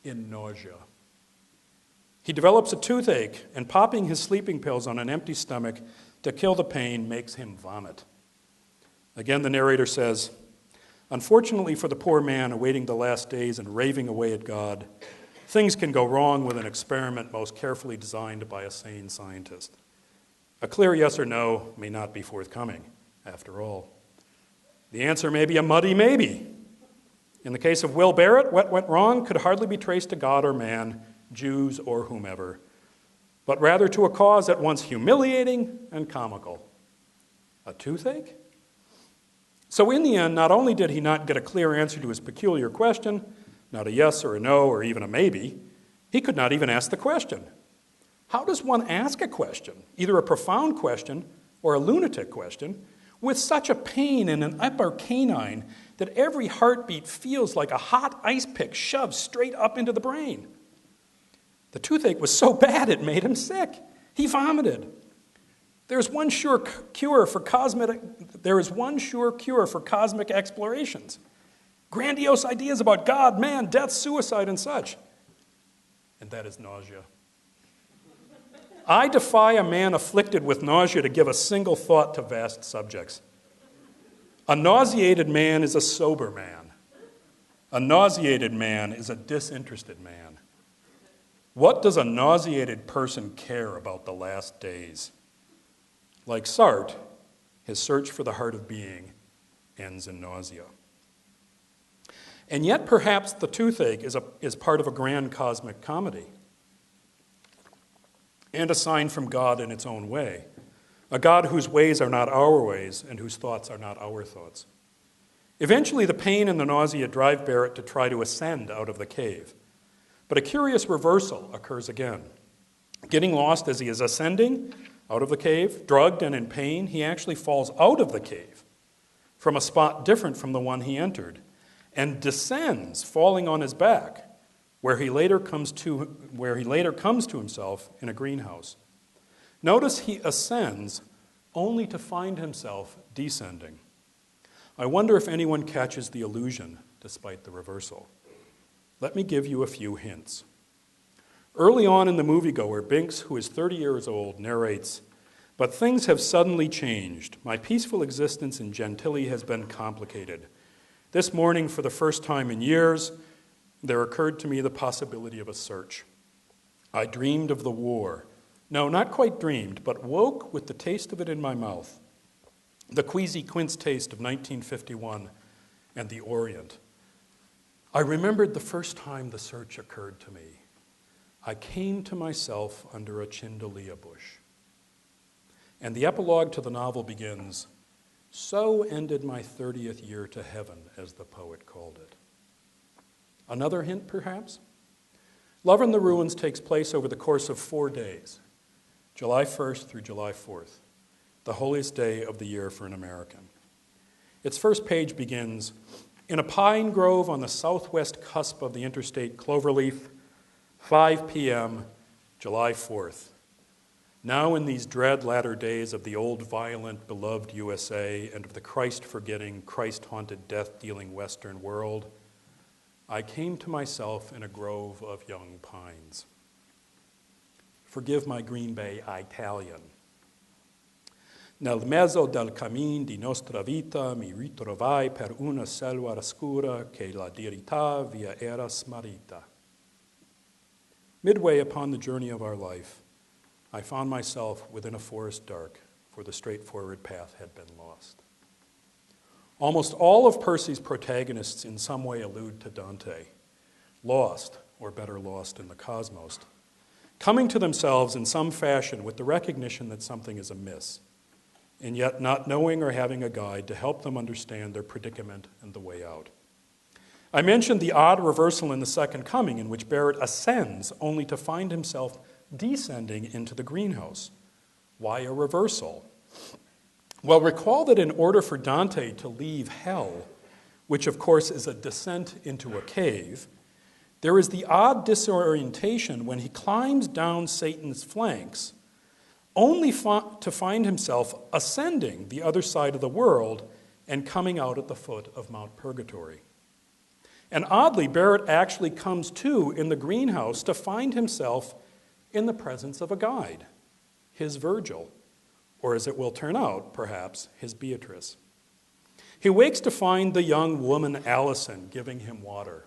In nausea. He develops a toothache, and popping his sleeping pills on an empty stomach to kill the pain makes him vomit. Again, the narrator says, unfortunately for the poor man awaiting the last days and raving away at God, things can go wrong with an experiment most carefully designed by a sane scientist. A clear yes or no may not be forthcoming, after all. The answer may be a muddy maybe. In the case of Will Barrett, what went wrong could hardly be traced to God or man, Jews or whomever, but rather to a cause at once humiliating and comical. A toothache? So in the end, not only did he not get a clear answer to his peculiar question, not a yes or a no or even a maybe, he could not even ask the question. How does one ask a question, either a profound question or a lunatic question, with such a pain in an upper canine that every heartbeat feels like a hot ice pick shoved straight up into the brain? The toothache was so bad it made him sick. He vomited. There is one sure cure for cosmic explorations. Grandiose ideas about God, man, death, suicide, and such. And that is nausea. I defy a man afflicted with nausea to give a single thought to vast subjects. A nauseated man is a sober man. A nauseated man is a disinterested man. What does a nauseated person care about the last days? Like Sartre, his search for the heart of being ends in nausea. And yet perhaps the toothache is part of a grand cosmic comedy and a sign from God in its own way, a God whose ways are not our ways and whose thoughts are not our thoughts. Eventually, the pain and the nausea drive Barrett to try to ascend out of the cave. But a curious reversal occurs again. Getting lost as he is ascending out of the cave, drugged and in pain, he actually falls out of the cave from a spot different from the one he entered and descends, falling on his back, where he later comes to himself in a greenhouse. Notice he ascends only to find himself descending. I wonder if anyone catches the illusion despite the reversal. Let me give you a few hints. Early on in the moviegoer, Binks, who is 30 years old, narrates, "But things have suddenly changed. My peaceful existence in Gentilly has been complicated. This morning, for the first time in years, there occurred to me the possibility of a search. I dreamed of the war. No, not quite dreamed, but woke with the taste of it in my mouth. The queasy quince taste of 1951 and the Orient. I remembered the first time the search occurred to me. I came to myself under a chindalia bush." And the epilogue to the novel begins, "So ended my 30th year to heaven," as the poet called it. Another hint, perhaps? Love in the Ruins takes place over the course of 4 days, July 1st through July 4th, the holiest day of the year for an American. Its first page begins, "In a pine grove on the southwest cusp of the interstate cloverleaf, 5 p.m., July 4th. Now in these dread latter days of the old violent, beloved USA and of the Christ-forgetting, Christ-haunted, death-dealing Western world, I came to myself in a grove of young pines." Forgive my Green Bay Italian. "Nel mezzo del cammin di nostra vita mi ritrovai per una selva oscura che la dirità via era smarrita." Midway upon the journey of our life, I found myself within a forest dark, for the straightforward path had been lost. Almost all of Percy's protagonists in some way allude to Dante, lost, or better lost in the cosmos. coming to themselves in some fashion with the recognition that something is amiss, and yet not knowing or having a guide to help them understand their predicament and the way out. I mentioned the odd reversal in the second coming in which Barrett ascends only to find himself descending into the greenhouse. Why a reversal? Well, recall that in order for Dante to leave hell, which of course is a descent into a cave, there is the odd disorientation when he climbs down Satan's flanks, only to find himself ascending the other side of the world and coming out at the foot of Mount Purgatory. And oddly, Barrett actually comes to in the greenhouse to find himself in the presence of a guide, his Virgil, or as it will turn out, perhaps, his Beatrice. He wakes to find the young woman Allison giving him water.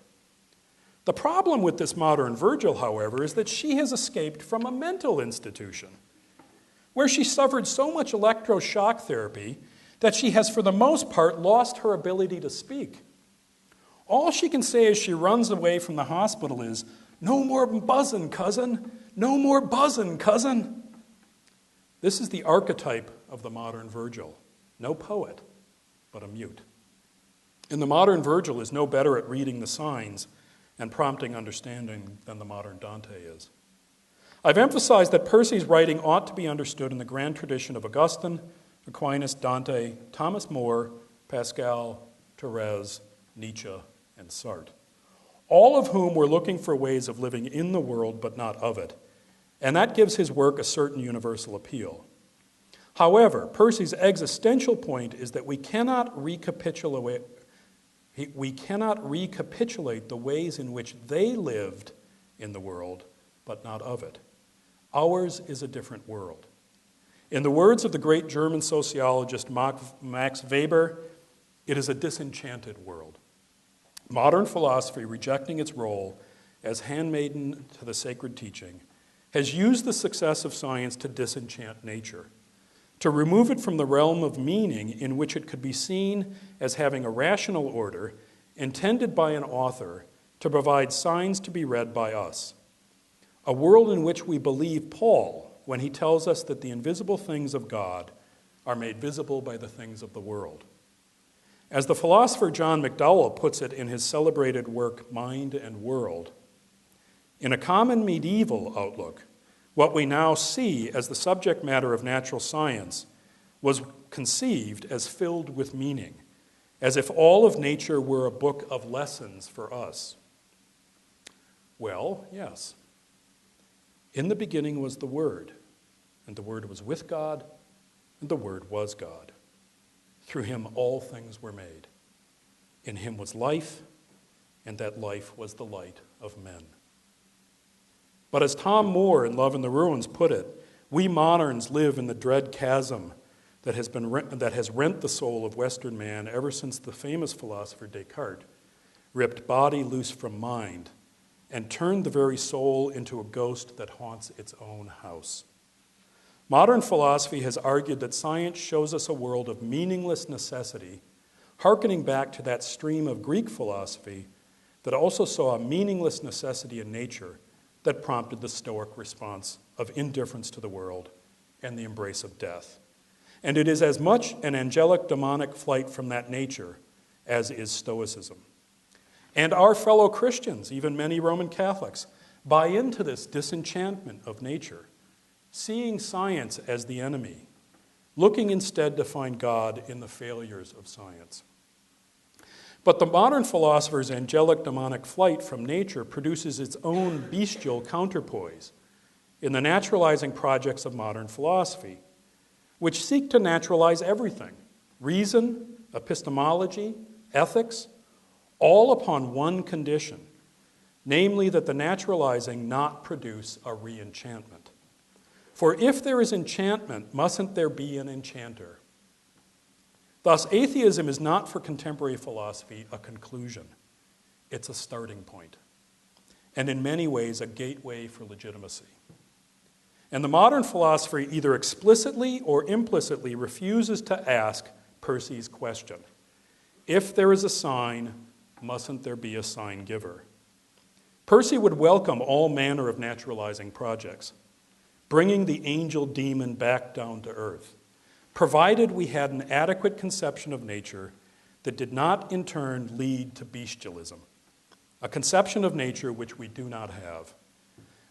The problem with this modern Virgil, however, is that she has escaped from a mental institution where she suffered so much electroshock therapy that she has, for the most part, lost her ability to speak. All she can say as she runs away from the hospital is, "No more buzzin', cousin. No more buzzin', cousin." This is the archetype of the modern Virgil. No poet, but a mute. And the modern Virgil is no better at reading the signs and prompting understanding than the modern Dante is. I've emphasized that Percy's writing ought to be understood in the grand tradition of Augustine, Aquinas, Dante, Thomas More, Pascal, Thérèse, Nietzsche, and Sartre, all of whom were looking for ways of living in the world but not of it, and that gives his work a certain universal appeal. However, Percy's existential point is that we cannot recapitulate the ways in which they lived in the world but not of it. Ours is a different world. In the words of the great German sociologist Max Weber, it is a disenchanted world. Modern philosophy, rejecting its role as handmaiden to the sacred teaching, has used the success of science to disenchant nature, to remove it from the realm of meaning in which it could be seen as having a rational order intended by an author to provide signs to be read by us. A world in which we believe Paul when he tells us that the invisible things of God are made visible by the things of the world. As the philosopher John McDowell puts it in his celebrated work, Mind and World, in a common medieval outlook, what we now see as the subject matter of natural science was conceived as filled with meaning, as if all of nature were a book of lessons for us. Well, yes. In the beginning was the Word, and the Word was with God, and the Word was God. Through him all things were made. In him was life, and that life was the light of men. But as Tom Moore in Love in the Ruins put it, we moderns live in the dread chasm that has rent the soul of Western man ever since the famous philosopher Descartes ripped body loose from mind and turned the very soul into a ghost that haunts its own house. Modern philosophy has argued that science shows us a world of meaningless necessity, hearkening back to that stream of Greek philosophy that also saw a meaningless necessity in nature that prompted the Stoic response of indifference to the world and the embrace of death. And it is as much an angelic demonic flight from that nature as is Stoicism. And our fellow Christians, even many Roman Catholics, buy into this disenchantment of nature, seeing science as the enemy, looking instead to find God in the failures of science. But the modern philosopher's angelic demonic flight from nature produces its own bestial counterpoise in the naturalizing projects of modern philosophy, which seek to naturalize everything, reason, epistemology, ethics, all upon one condition, namely that the naturalizing not produce a re-enchantment. For if there is enchantment, mustn't there be an enchanter? Thus, atheism is not for contemporary philosophy a conclusion. It's a starting point, and in many ways a gateway for legitimacy. And the modern philosopher either explicitly or implicitly refuses to ask Percy's question. If there is a sign, mustn't there be a sign giver? Percy would welcome all manner of naturalizing projects, bringing the angel demon back down to earth, provided we had an adequate conception of nature that did not in turn lead to bestialism, a conception of nature which we do not have.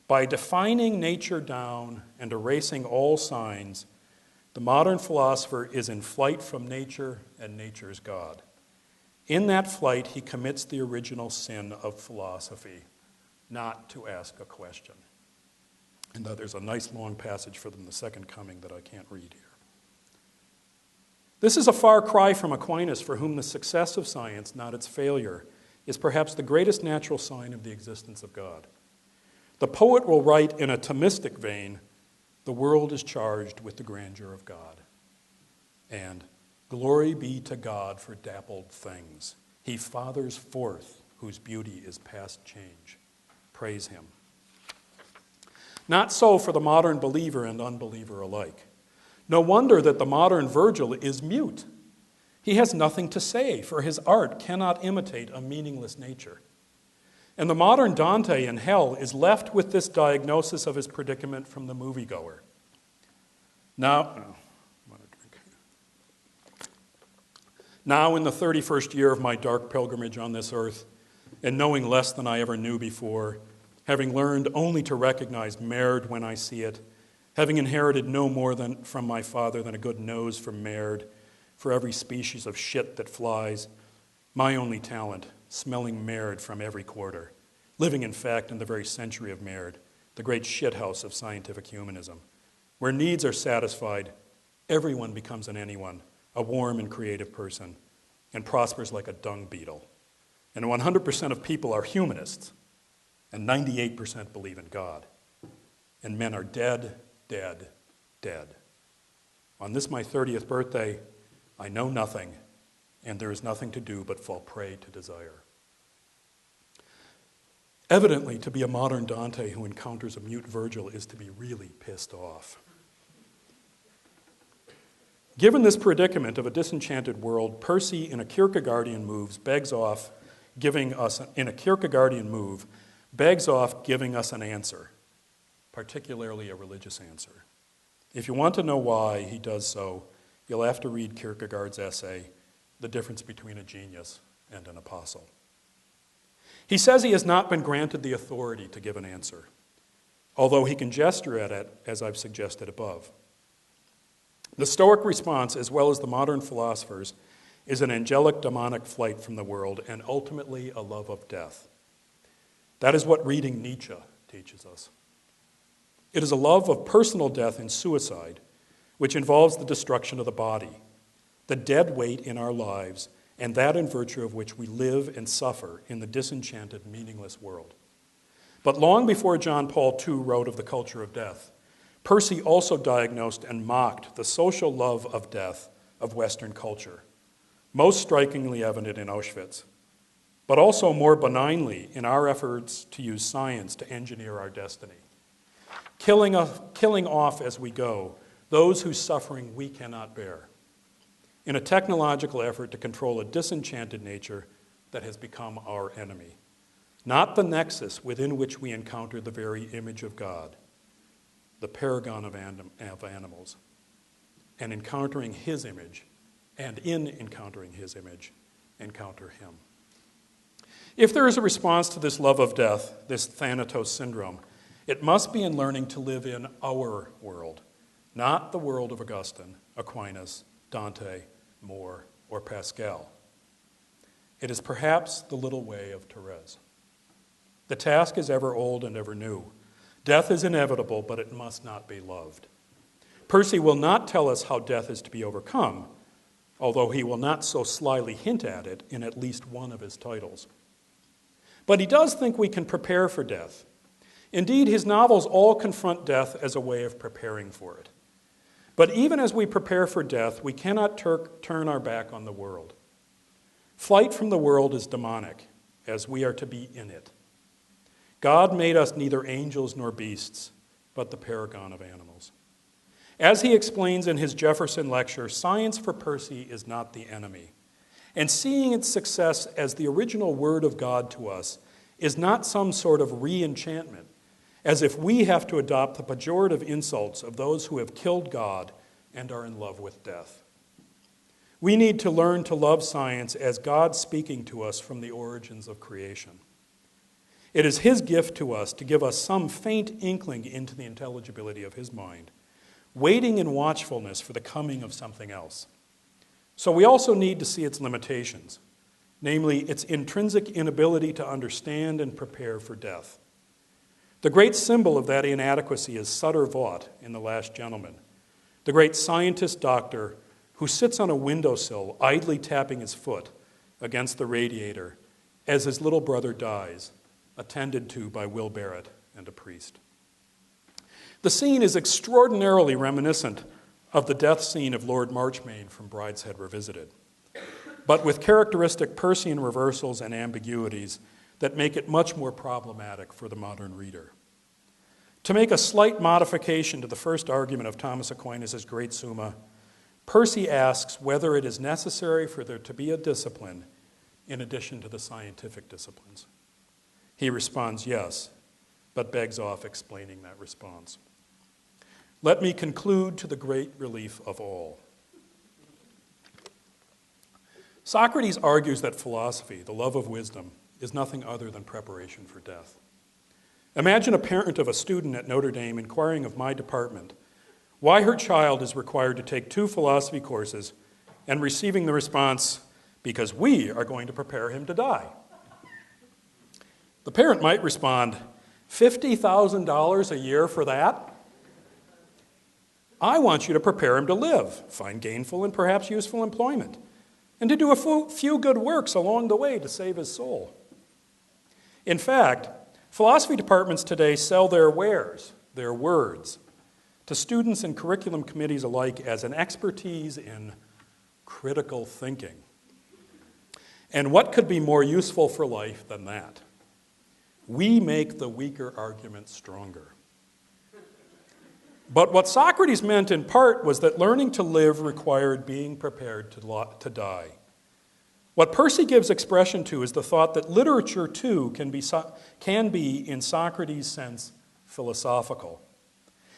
By defining nature down and erasing all signs, the modern philosopher is in flight from nature and nature's God. In that flight, he commits the original sin of philosophy, not to ask a question. And there's a nice long passage for them, the second coming, that I can't read here. This is a far cry from Aquinas, for whom the success of science, not its failure, is perhaps the greatest natural sign of the existence of God. The poet will write in a Thomistic vein, "The world is charged with the grandeur of God." And "Glory be to God for dappled things. He fathers forth whose beauty is past change. Praise him." Not so for the modern believer and unbeliever alike. No wonder that the modern Virgil is mute. He has nothing to say, for his art cannot imitate a meaningless nature. And the modern Dante in hell is left with this diagnosis of his predicament from the moviegoer. Now in the 31st year of my dark pilgrimage on this earth, and knowing less than I ever knew before, having learned only to recognize merde when I see it, having inherited no more from my father than a good nose for merde, for every species of shit that flies, my only talent, smelling merde from every quarter, living in fact in the very century of merde, the great shithouse of scientific humanism, where needs are satisfied, everyone becomes an anyone, a warm and creative person, and prospers like a dung beetle. And 100% of people are humanists, and 98% believe in God. And men are dead, dead, dead. On this my 30th birthday, I know nothing, and there is nothing to do but fall prey to desire. Evidently, to be a modern Dante who encounters a mute Virgil is to be really pissed off. Given this predicament of a disenchanted world, Percy, in a Kierkegaardian move, begs off giving us an answer, particularly a religious answer. If you want to know why he does so, you'll have to read Kierkegaard's essay, The Difference Between a Genius and an Apostle. He says he has not been granted the authority to give an answer, although he can gesture at it, as I've suggested above. The Stoic response, as well as the modern philosophers, is an angelic demonic flight from the world and ultimately a love of death. That is what reading Nietzsche teaches us. It is a love of personal death and suicide, which involves the destruction of the body, the dead weight in our lives, and that in virtue of which we live and suffer in the disenchanted, meaningless world. But long before John Paul II wrote of the culture of death, Percy also diagnosed and mocked the social love of death of Western culture, most strikingly evident in Auschwitz, but also more benignly in our efforts to use science to engineer our destiny, killing off as we go those whose suffering we cannot bear, in a technological effort to control a disenchanted nature that has become our enemy, not the nexus within which we encounter the very image of God, the paragon of animals, and encountering his image, and in encountering his image, encounter him. If there is a response to this love of death, this Thanatos syndrome, it must be in learning to live in our world, not the world of Augustine, Aquinas, Dante, More, or Pascal. It is perhaps the little way of Therese. The task is ever old and ever new. Death is inevitable, but it must not be loved. Percy will not tell us how death is to be overcome, although he will not so slyly hint at it in at least one of his titles. But he does think we can prepare for death. Indeed, his novels all confront death as a way of preparing for it. But even as we prepare for death, we cannot turn our back on the world. Flight from the world is demonic, as we are to be in it. God made us neither angels nor beasts, but the paragon of animals. As he explains in his Jefferson lecture, science for Percy is not the enemy. And seeing its success as the original word of God to us is not some sort of re-enchantment, as if we have to adopt the pejorative insults of those who have killed God and are in love with death. We need to learn to love science as God speaking to us from the origins of creation. It is his gift to us to give us some faint inkling into the intelligibility of his mind, waiting in watchfulness for the coming of something else. So we also need to see its limitations, namely its intrinsic inability to understand and prepare for death. The great symbol of that inadequacy is Sutter Vaught in The Last Gentleman, the great scientist-doctor who sits on a windowsill idly tapping his foot against the radiator as his little brother dies, attended to by Will Barrett and a priest. The scene is extraordinarily reminiscent of the death scene of Lord Marchmain from Brideshead Revisited, but with characteristic Persian reversals and ambiguities that make it much more problematic for the modern reader. To make a slight modification to the first argument of Thomas Aquinas' great Summa, Percy asks whether it is necessary for there to be a discipline in addition to the scientific disciplines. He responds yes, but begs off explaining that response. Let me conclude to the great relief of all. Socrates argues that philosophy, the love of wisdom, is nothing other than preparation for death. Imagine a parent of a student at Notre Dame inquiring of my department why her child is required to take 2 philosophy courses and receiving the response, because we are going to prepare him to die. The parent might respond, $50,000 a year for that? I want you to prepare him to live, find gainful and perhaps useful employment, and to do a few good works along the way to save his soul. In fact, philosophy departments today sell their wares, their words, to students and curriculum committees alike as an expertise in critical thinking. And what could be more useful for life than that? We make the weaker argument stronger. But what Socrates meant in part was that learning to live required being prepared to die. What Percy gives expression to is the thought that literature, too, can be, in Socrates' sense, philosophical.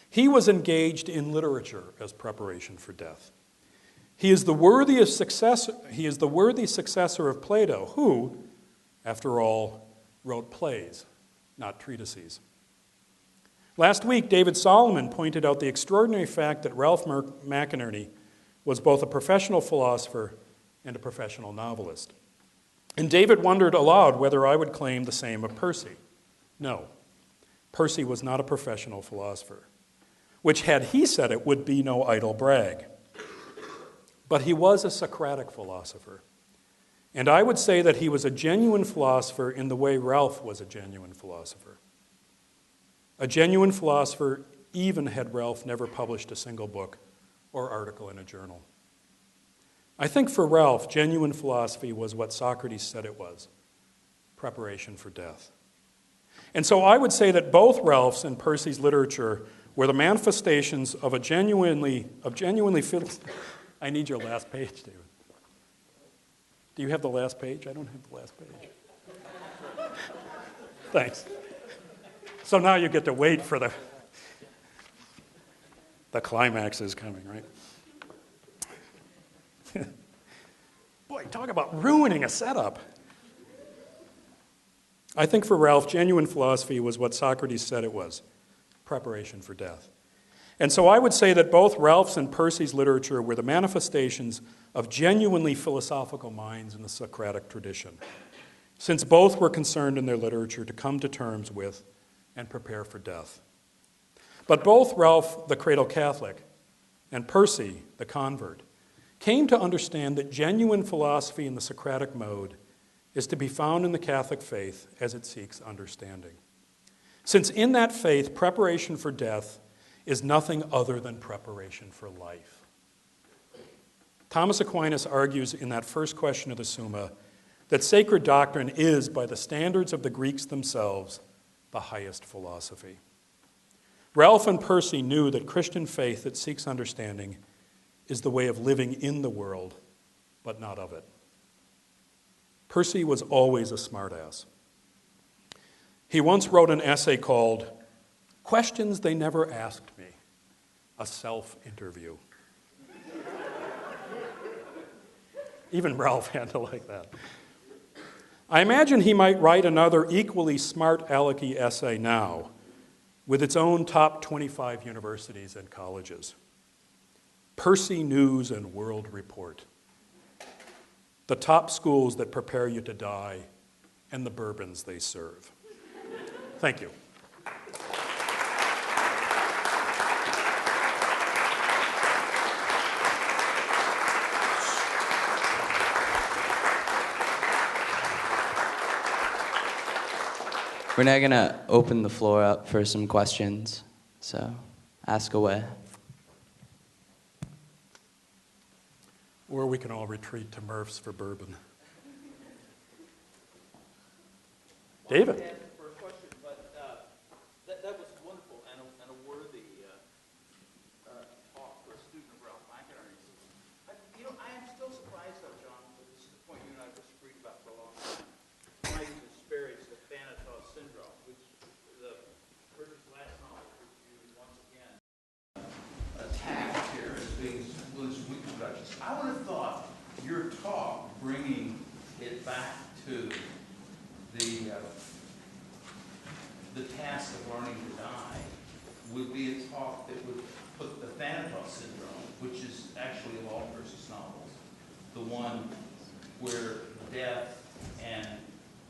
He was engaged in literature as preparation for death. He is the worthy successor of Plato, who, after all, wrote plays, not treatises. Last week, David Solomon pointed out the extraordinary fact that Ralph McInerney was both a professional philosopher and a professional novelist. And David wondered aloud whether I would claim the same of Percy. No, Percy was not a professional philosopher, which, had he said it, would be no idle brag. But he was a Socratic philosopher. And I would say that he was a genuine philosopher in the way Ralph was a genuine philosopher. A genuine philosopher, even had Ralph never published a single book or article in a journal. I think for Ralph, genuine philosophy was what Socrates said it was, preparation for death. And so I would say that both Ralph's and Percy's literature were the manifestations of I need your last page, David. Do you have the last page? I don't have the last page. Thanks. So now you get to wait for the climax is coming, right? Boy, talk about ruining a setup. I think for Ralph, genuine philosophy was what Socrates said it was, preparation for death. And so I would say that both Ralph's and Percy's literature were the manifestations of genuinely philosophical minds in the Socratic tradition, since both were concerned in their literature to come to terms with and prepare for death. But both Ralph, the cradle Catholic, and Percy, the convert, came to understand that genuine philosophy in the Socratic mode is to be found in the Catholic faith as it seeks understanding. Since in that faith, preparation for death is nothing other than preparation for life. Thomas Aquinas argues in that first question of the Summa that sacred doctrine is, by the standards of the Greeks themselves, the highest philosophy. Ralph and Percy knew that Christian faith that seeks understanding is the way of living in the world, but not of it. Percy was always a smartass. He once wrote an essay called Questions They Never Asked Me, a self-interview. Even Ralph had to like that. I imagine he might write another equally smart alecky essay now with its own top 25 universities and colleges. Percy News and World Report. The top schools that prepare you to die and the bourbons they serve. Thank you. We're now going to open the floor up for some questions, so ask away. Or we can all retreat to Murph's for bourbon. David. For a question, but that was wonderful and a worthy talk for a student of Ralph McInerney's. I am still surprised, though, John, that this is the point you and I have disagreed about for a long time. Why you disparage the Thanatos syndrome, which the Percy's last novel, which you once again attacked here as being one of his weak productions. I would have thought your talk, bringing it back to the task of learning to die, would be a talk that would put the Thanatos syndrome, which is actually of all Percy's novels, the one where death and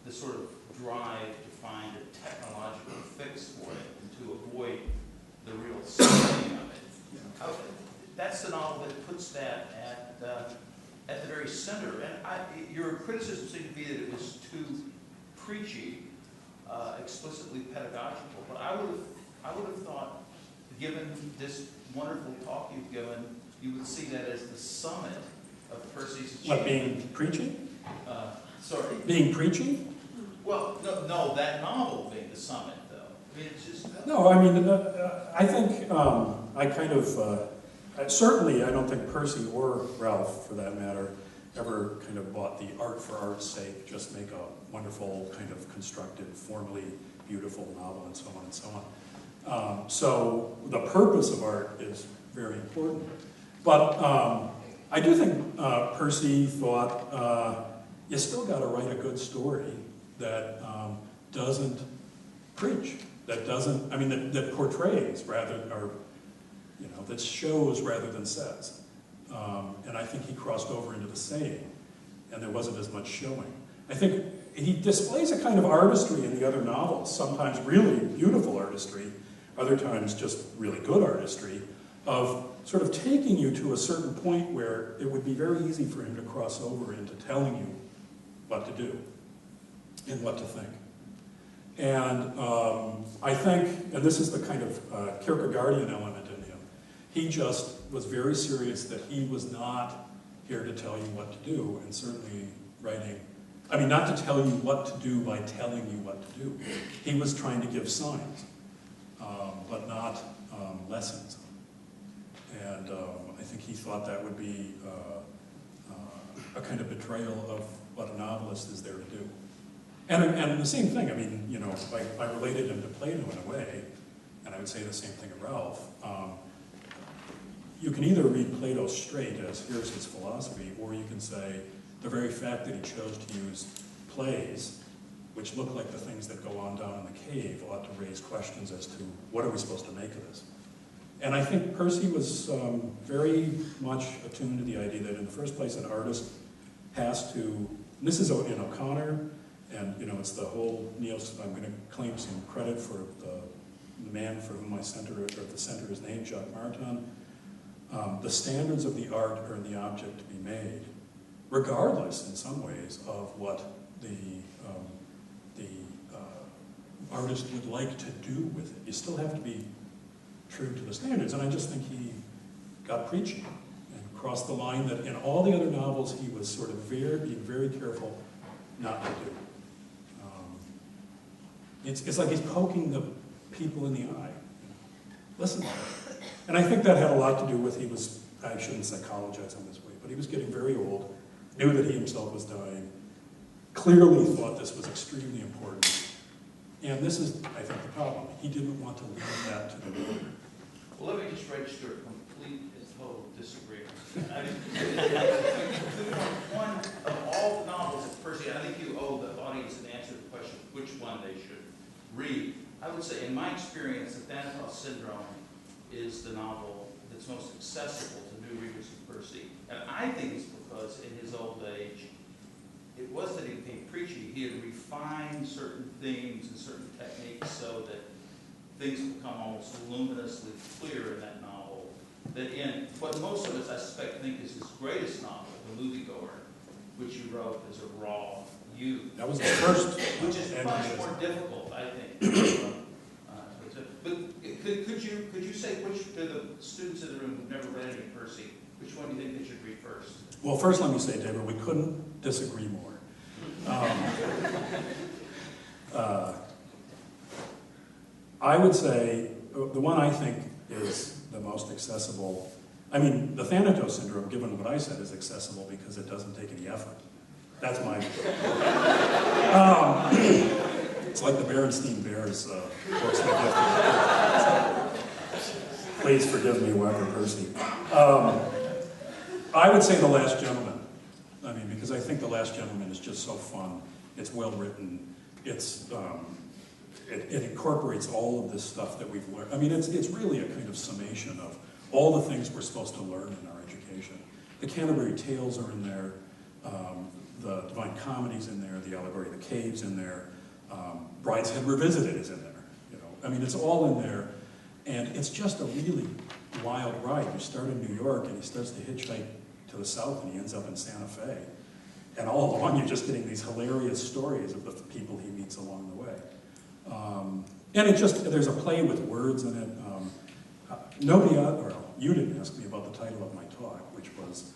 the sort of drive to find a technological fix for it and to avoid the real suffering of it. That's the novel that puts that at the very center. And your criticism seemed to be that it was too preachy, explicitly pedagogical. But I would have thought, given this wonderful talk you've given, you would see that as the summit of Percy's achievement. What, being preachy? Sorry? Being preachy? Well, no, that novel being the summit, though. I mean, it's just... No, I mean, I think I kind of, certainly I don't think Percy or Ralph, for that matter, ever kind of bought the art for art's sake, just make a wonderful kind of constructed, formally beautiful novel and so on and so on. So the purpose of art is very important. But I do think Percy thought, you still got to write a good story that doesn't preach, that doesn't, I mean, that portrays rather, or, you know, that shows rather than says. And I think he crossed over into the saying, and there wasn't as much showing. I think he displays a kind of artistry in the other novels, sometimes really beautiful artistry, other times just really good artistry, of sort of taking you to a certain point where it would be very easy for him to cross over into telling you what to do and what to think. And I think, and this is the kind of Kierkegaardian element in him, he just was very serious that he was not here to tell you what to do, and certainly writing, I mean, not to tell you what to do by telling you what to do. He was trying to give signs, but not lessons. And I think he thought that would be a kind of betrayal of what a novelist is there to do. And the same thing, I mean, you know, I related him to Plato in a way, and I would say the same thing of Ralph. You can either read Plato straight as here's his philosophy, or you can say the very fact that he chose to use plays, which look like the things that go on down in the cave, ought to raise questions as to what are we supposed to make of this. And I think Percy was very much attuned to the idea that in the first place an artist has to, and this is in O'Connor, and you know, it's the whole I'm going to claim some credit for the man for whom I center, or the center is named, Jacques Maritain. The standards of the art are in the object to be made, regardless in some ways of what the artist would like to do with it. You still have to be true to the standards, and I just think he got preachy and crossed the line that in all the other novels he was sort of being very careful not to do. It's like he's poking the people in the eye. Listen to it. And I think that had a lot to do with I shouldn't psychologize him this way, but he was getting very old, knew that he himself was dying, clearly thought this was extremely important, And this is, I think, the problem. He didn't want to leave that to the reader. Well, let me just register a complete and total disagreement. One of all the novels of Percy, I think you owe the audience an answer to the question of which one they should read. I would say, in my experience, the Thanatos Syndrome is the novel that's most accessible to new readers of Percy. And I think it's because in his old age, it was that he became preachy. He had refined certain themes and certain techniques so that things become almost luminously clear in that novel. That in what most of us, I suspect, think is his greatest novel, The Moviegoer, which he wrote as a raw youth. That was the first. Which is much more difficult, I think. But could you say which, to the students in the room who've never read any Percy, which one do you think they should read first? Well, first let me say, David, we couldn't disagree more. I would say the one I think is the most accessible, I mean, the Thanatos Syndrome, given what I said, is accessible because it doesn't take any effort. That's my it's like the Berenstain Bears books that give. Please forgive me, Walker Percy. I would say The Last Gentleman. I mean, because I think The Last Gentleman is just so fun. It's well written. It's it incorporates all of this stuff that we've learned. I mean, it's really a kind of summation of all the things we're supposed to learn in our education. The Canterbury Tales are in there. The Divine Comedy's in there. The Allegory of the Cave's in there. Brideshead Revisited is in there. You know, I mean, it's all in there, and it's just a really wild ride. You start in New York, and he starts to hitchhike to the south, and he ends up in Santa Fe. And all along, you're just getting these hilarious stories of the people he meets along the way. And it just, there's a play with words in it. You didn't ask me about the title of my talk, which was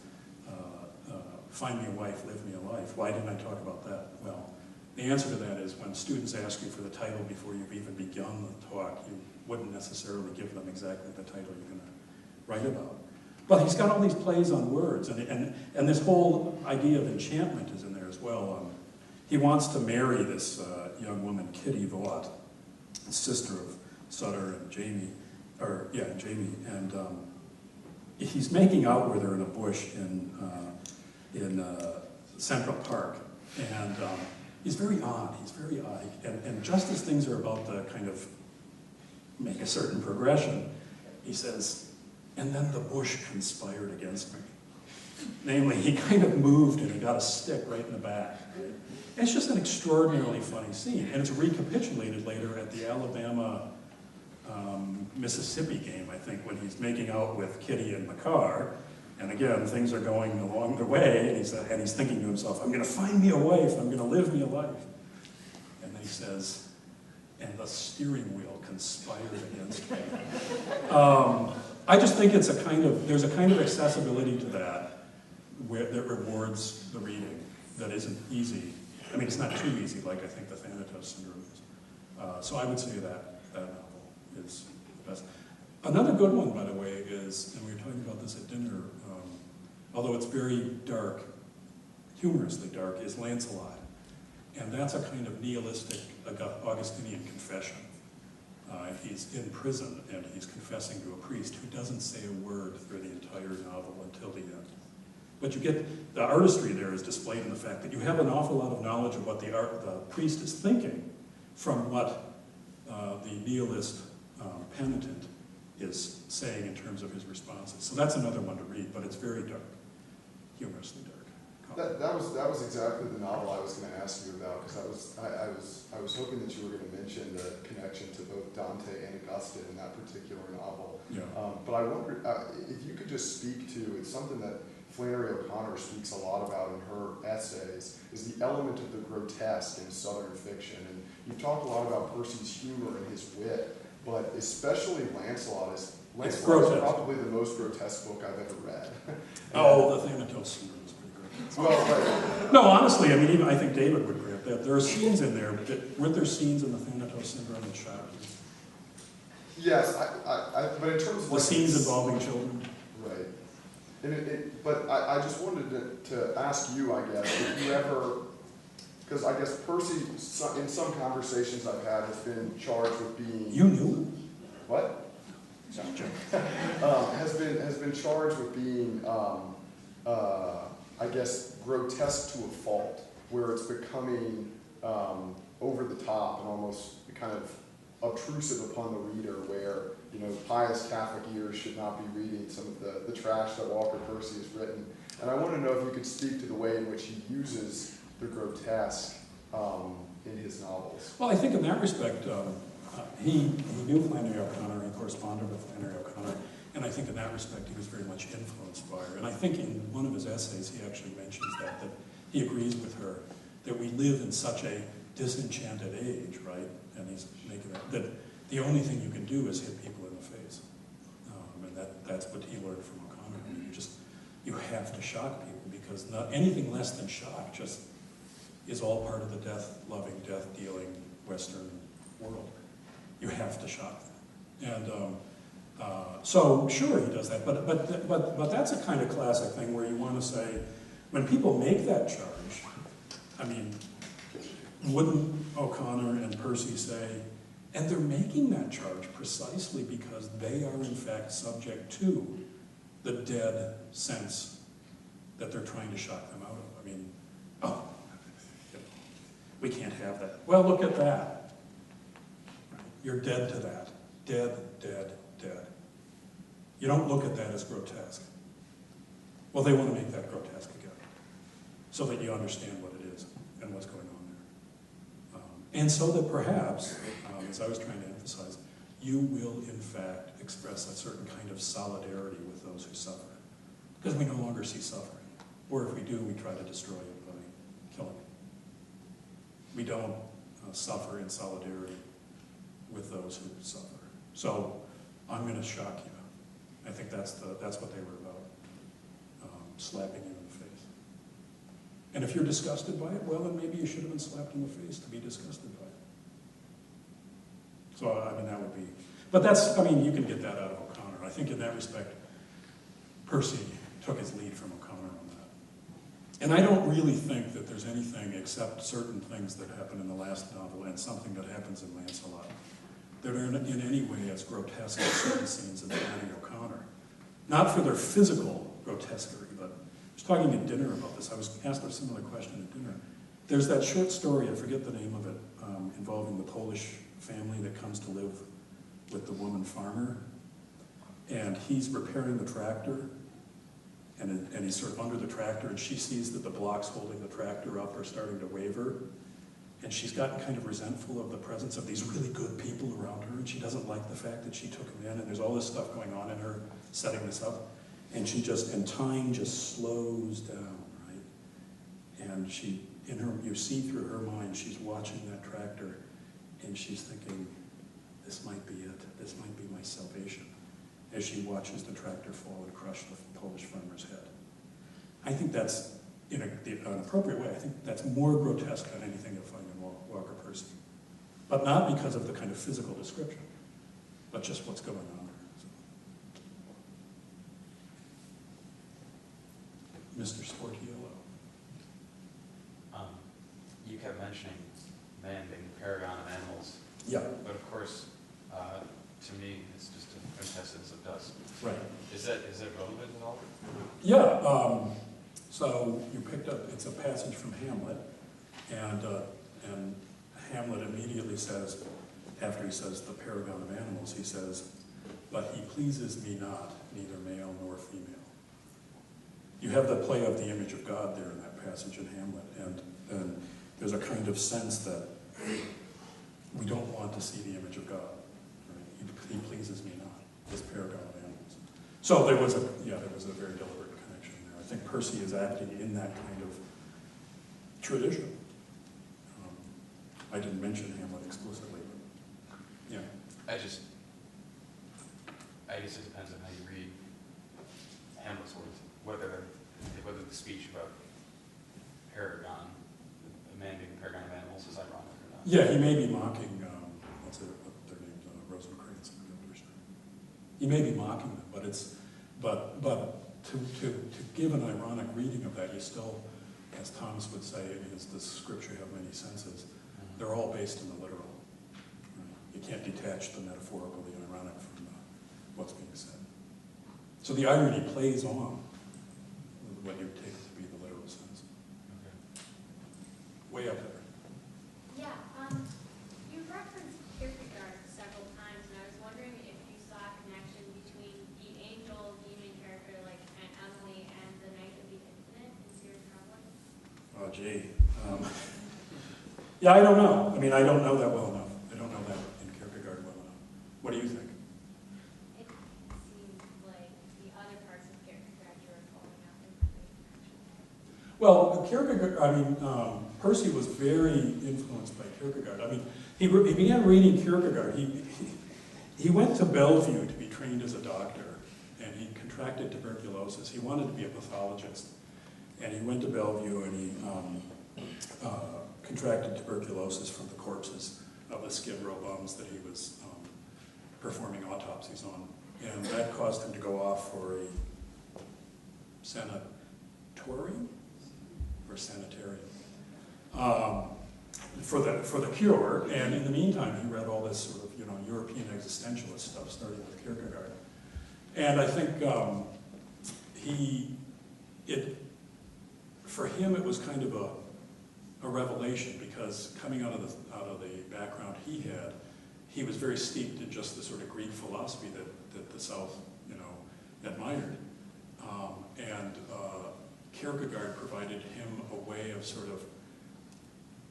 Find Me a Wife, Live Me a Life. Why didn't I talk about that? Well, the answer to that is when students ask you for the title before you've even begun the talk, you wouldn't necessarily give them exactly the title you're going to write about. But he's got all these plays on words, and this whole idea of enchantment is in there as well. He wants to marry this young woman, Kitty Vaught, sister of Sutter and Jamie, and he's making out with her in a bush in Central Park, and he's very odd. And just as things are about to kind of make a certain progression, he says, and then the bush conspired against me. Namely, he kind of moved and he got a stick right in the back. It's just an extraordinarily funny scene. And it's recapitulated later at the Alabama-Mississippi game, I think, when he's making out with Kitty in the car. And again, things are going along the way, and he's thinking to himself, I'm going to find me a wife, I'm going to live me a life. And then he says, and the steering wheel conspired against me. I just think there's a kind of accessibility to that that rewards the reading that isn't easy. I mean, it's not too easy, like I think the Thanatos Syndrome is. So I would say that novel is the best. Another good one, by the way, is, and we were talking about this at dinner, although it's very dark, humorously dark, is Lancelot. And that's a kind of nihilistic Augustinian confession. He's in prison, and he's confessing to a priest who doesn't say a word through the entire novel until the end. But you get, the artistry there is displayed in the fact that you have an awful lot of knowledge of what the priest is thinking from what the nihilist penitent is saying in terms of his responses. So that's another one to read, but it's very dark, humorously dark. That was exactly the novel I was going to ask you about, because I was hoping that you were going to mention the connection to both Dante and Augustine in that particular novel. Yeah. But I wondered if you could just speak to, it's something that Flannery O'Connor speaks a lot about in her essays, is the element of the grotesque in Southern fiction. And you've talked a lot about Percy's humor and his wit, but especially Lancelot is probably the most grotesque book I've ever read. The Thanatos Syndrome is pretty grotesque. Well, right. No, honestly, I mean, even I think David would grant that. There are scenes in there, weren't there scenes in the Thanatos Syndrome that shocked you? Yes, but in terms of... The scenes involving children? Right. But I just wanted to ask you, I guess, if you ever because I guess Percy, in some conversations I've had, has been charged with being... You knew? What? Has been charged with being, I guess, grotesque to a fault, where it's becoming over the top and almost kind of obtrusive upon the reader, where, you know, pious Catholic ears should not be reading some of the trash that Walker Percy has written. And I want to know if you could speak to the way in which he uses the grotesque in his novels. Well, I think in that respect, he knew Flannery O'Connor, he corresponded with Flannery O'Connor, and I think in that respect he was very much influenced by her. And I think in one of his essays he actually mentions that he agrees with her that we live in such a disenchanted age, right? And he's making that the only thing you can do is hit people in the face. And that's what he learned from O'Connor. I mean, you have to shock people, because anything less than shock just is all part of the death-loving, death-dealing Western world. You have to shock them. And so, sure, he does that, but that's a kind of classic thing where you want to say, when people make that charge, I mean, wouldn't O'Connor and Percy say, and they're making that charge precisely because they are in fact subject to the dead sense that they're trying to shock them out of. I mean, oh, we can't have that. Well, look at that. You're dead to that. Dead, dead, dead. You don't look at that as grotesque. Well, they want to make that grotesque again, so that you understand what it is and what's going on there. And so that perhaps, as I was trying to emphasize, you will in fact express a certain kind of solidarity with those who suffer. Because we no longer see suffering. Or if we do, we try to destroy it by killing it. We don't suffer in solidarity with those who suffer. So I'm going to shock you. I think that's what they were about, slapping you in the face. And if you're disgusted by it, well, then maybe you should have been slapped in the face to be disgusted by it. So, I mean, that would be... But that's, I mean, you can get that out of O'Connor. I think in that respect, Percy took his lead from O'Connor on that. And I don't really think that there's anything except certain things that happen in the last novel and something that happens in Lancelot that are in any way as grotesque as certain scenes in Flannery O'Connor. Not for their physical grotesquerie, but I was talking at dinner about this. I was asked a similar question at dinner. There's that short story, I forget the name of it, involving the Polish family that comes to live with the woman farmer. And he's repairing the tractor, and he's sort of under the tractor, and she sees that the blocks holding the tractor up are starting to waver. And she's gotten kind of resentful of the presence of these really good people around her, and she doesn't like the fact that she took him in, and there's all this stuff going on in her setting this up. And time just slows down, right? And you see through her mind, she's watching that tractor, and she's thinking, this might be it. This might be my salvation, as she watches the tractor fall and crush the Polish farmer's head. I think that's, in an appropriate way, I think that's more grotesque than anything you'll find in Walker Percy. But not because of the kind of physical description, but just what's going on there. So. Mr. Sportiello. You kept mentioning man being the paragon of animals. Yeah. But of course, to me, it's just a quintessence of dust. Right. Is that relevant at all? Yeah. So you picked up, it's a passage from Hamlet, and Hamlet immediately says, after he says the paragon of animals, he says, but he pleases me not, neither male nor female. You have the play of the image of God there in that passage in Hamlet, and there's a kind of sense that we don't want to see the image of God. Right? He pleases me not, this paragon of animals. So there was a very deliberate connection there. I think Percy is acting in that kind of tradition. I didn't mention Hamlet explicitly, but yeah. I guess it depends on how you read Hamlet's words, whether the speech about paragon, the man being the paragon of animals, is ironic or not. Yeah, he may be mocking, what's their names, Rosencrantz and Guildenstern. He may be mocking them, but to give an ironic reading of that, you still as Thomas would say, is does Scripture have many senses? They're all based in the literal. Right? You can't detach the metaphorical, the ironic from what's being said. So the irony plays on what you take to be the literal sense. Okay. Way up there. Yeah, you referenced Kierkegaard several times, and I was wondering if you saw a connection between the angel demon character like Aunt Emily and the Knight of the Infinite in Sears Traveling. Oh, gee. Yeah, I don't know. I mean, I don't know that well enough. I don't know that in Kierkegaard well enough. What do you think? It seems like the other parts of Kierkegaard you were calling out in the Well, Kierkegaard, I mean, Percy was very influenced by Kierkegaard. I mean, he began reading Kierkegaard. He went to Bellevue to be trained as a doctor, and he contracted tuberculosis. He wanted to be a pathologist, and he went to Bellevue and he contracted tuberculosis from the corpses of the Skid Row bums that he was performing autopsies on. And that caused him to go off for a sanatorium or sanitarium for the cure. And in the meantime, he read all this sort of European existentialist stuff, starting with Kierkegaard. And I think for him, it was kind of a revelation, because coming out of the background he had, he was very steeped in just the sort of Greek philosophy that the South, admired. And Kierkegaard provided him a way of sort of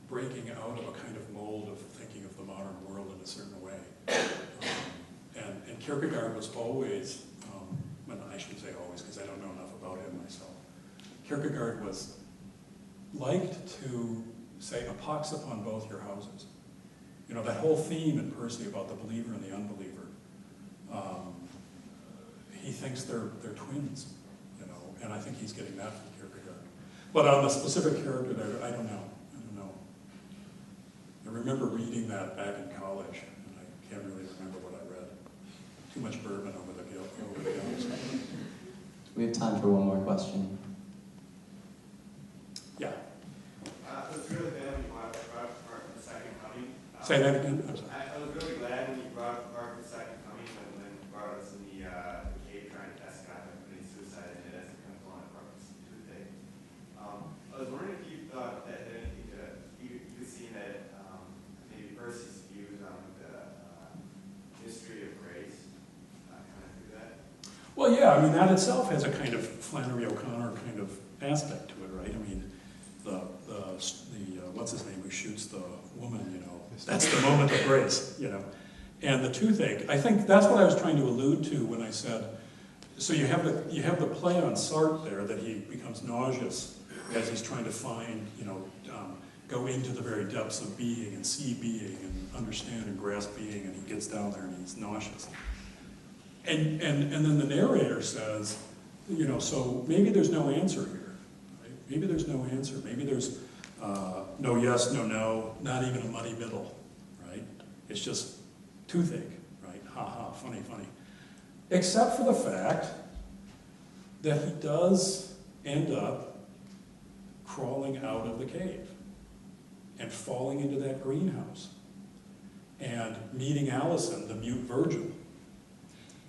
breaking out of a kind of mold of thinking of the modern world in a certain way. And Kierkegaard was always, well, I shouldn't say always, because I don't know enough about him myself. Kierkegaard was liked to say a pox upon both your houses. That whole theme in Percy about the believer and the unbeliever. He thinks they're twins, and I think he's getting that from Kierkegaard. But on the specific character there, I don't know. I remember reading that back in college, and I can't really remember what I read. Too much bourbon over the gills. We have time for one more question. Yeah. It was really glad when you brought up Mark the Second Coming. Say that again. I'm sorry. I was really glad when you brought up Mark the Second Coming, when you brought us in the cave trying to test God by putting suicide in it as a kind of blowing apart this toothache. I was wondering if you thought that anything you could see that maybe Percy's views on the history of grace kind of through that. Well, yeah, I mean, that itself has a kind of Flannery O'Connor kind of aspect to it, right? I mean, the what's his name who shoots the woman, that's the moment of grace, And the toothache, I think that's what I was trying to allude to when I said, so you have the play on Sartre there, that he becomes nauseous as he's trying to find, go into the very depths of being and see being and understand and grasp being, and he gets down there and he's nauseous. And then the narrator says, so maybe there's no answer here. Right? Maybe there's no answer. Maybe there's no yes, no, not even a muddy middle, right? It's just toothache, right? Ha ha, funny. Except for the fact that he does end up crawling out of the cave and falling into that greenhouse and meeting Allison, the mute virgin.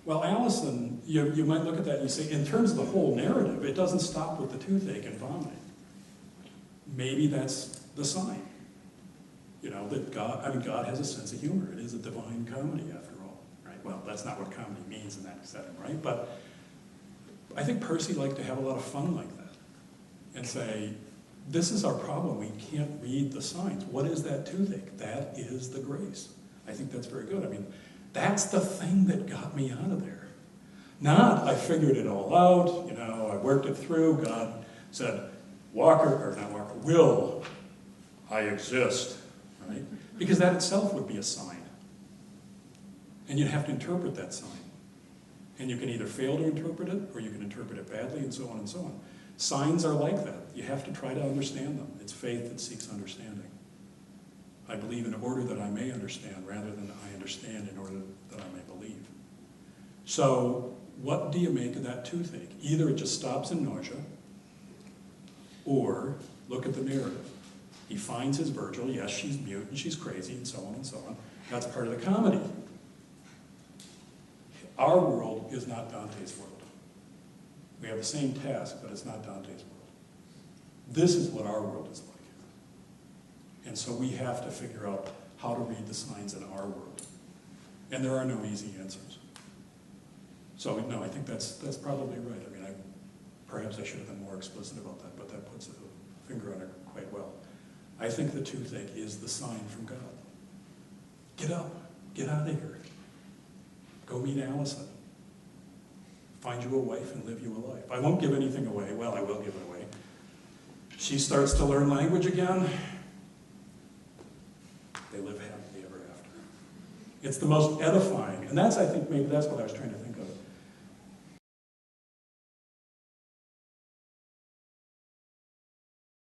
Well, Allison, you might look at that and you say, in terms of the whole narrative, it doesn't stop with the toothache and vomiting. Maybe that's the sign. That God has a sense of humor. It is a divine comedy, after all, right? Well, that's not what comedy means in that setting, right? But I think Percy liked to have a lot of fun like that and say, this is our problem. We can't read the signs. What is that toothache? That is the grace. I think that's very good. I mean, that's the thing that got me out of there. Not, I figured it all out, I worked it through. God said, will I exist, right? Because that itself would be a sign. And you'd have to interpret that sign. And you can either fail to interpret it, or you can interpret it badly, and so on and so on. Signs are like that. You have to try to understand them. It's faith that seeks understanding. I believe in order that I may understand, rather than I understand in order that I may believe. So, what do you make of that toothache? Either it just stops in nausea, or Look at the narrative. He finds his Virgil. Yes, she's mute and she's crazy and so on and so on. That's part of the comedy. Our world is not Dante's world. We have the same task, but it's not Dante's world. This is what our world is like. And so we have to figure out how to read the signs in our world. And there are no easy answers. So no, I think that's probably right. I mean, perhaps I should have been more explicit about that, but that puts a finger on it quite well. I think the toothache is the sign from God. Get up, get out of here. Go meet Allison. Find you a wife and live you a life. I won't give anything away. Well, I will give it away. She starts to learn language again. They live happily ever after. It's the most edifying, and that's, I think, maybe that's what I was trying to think of.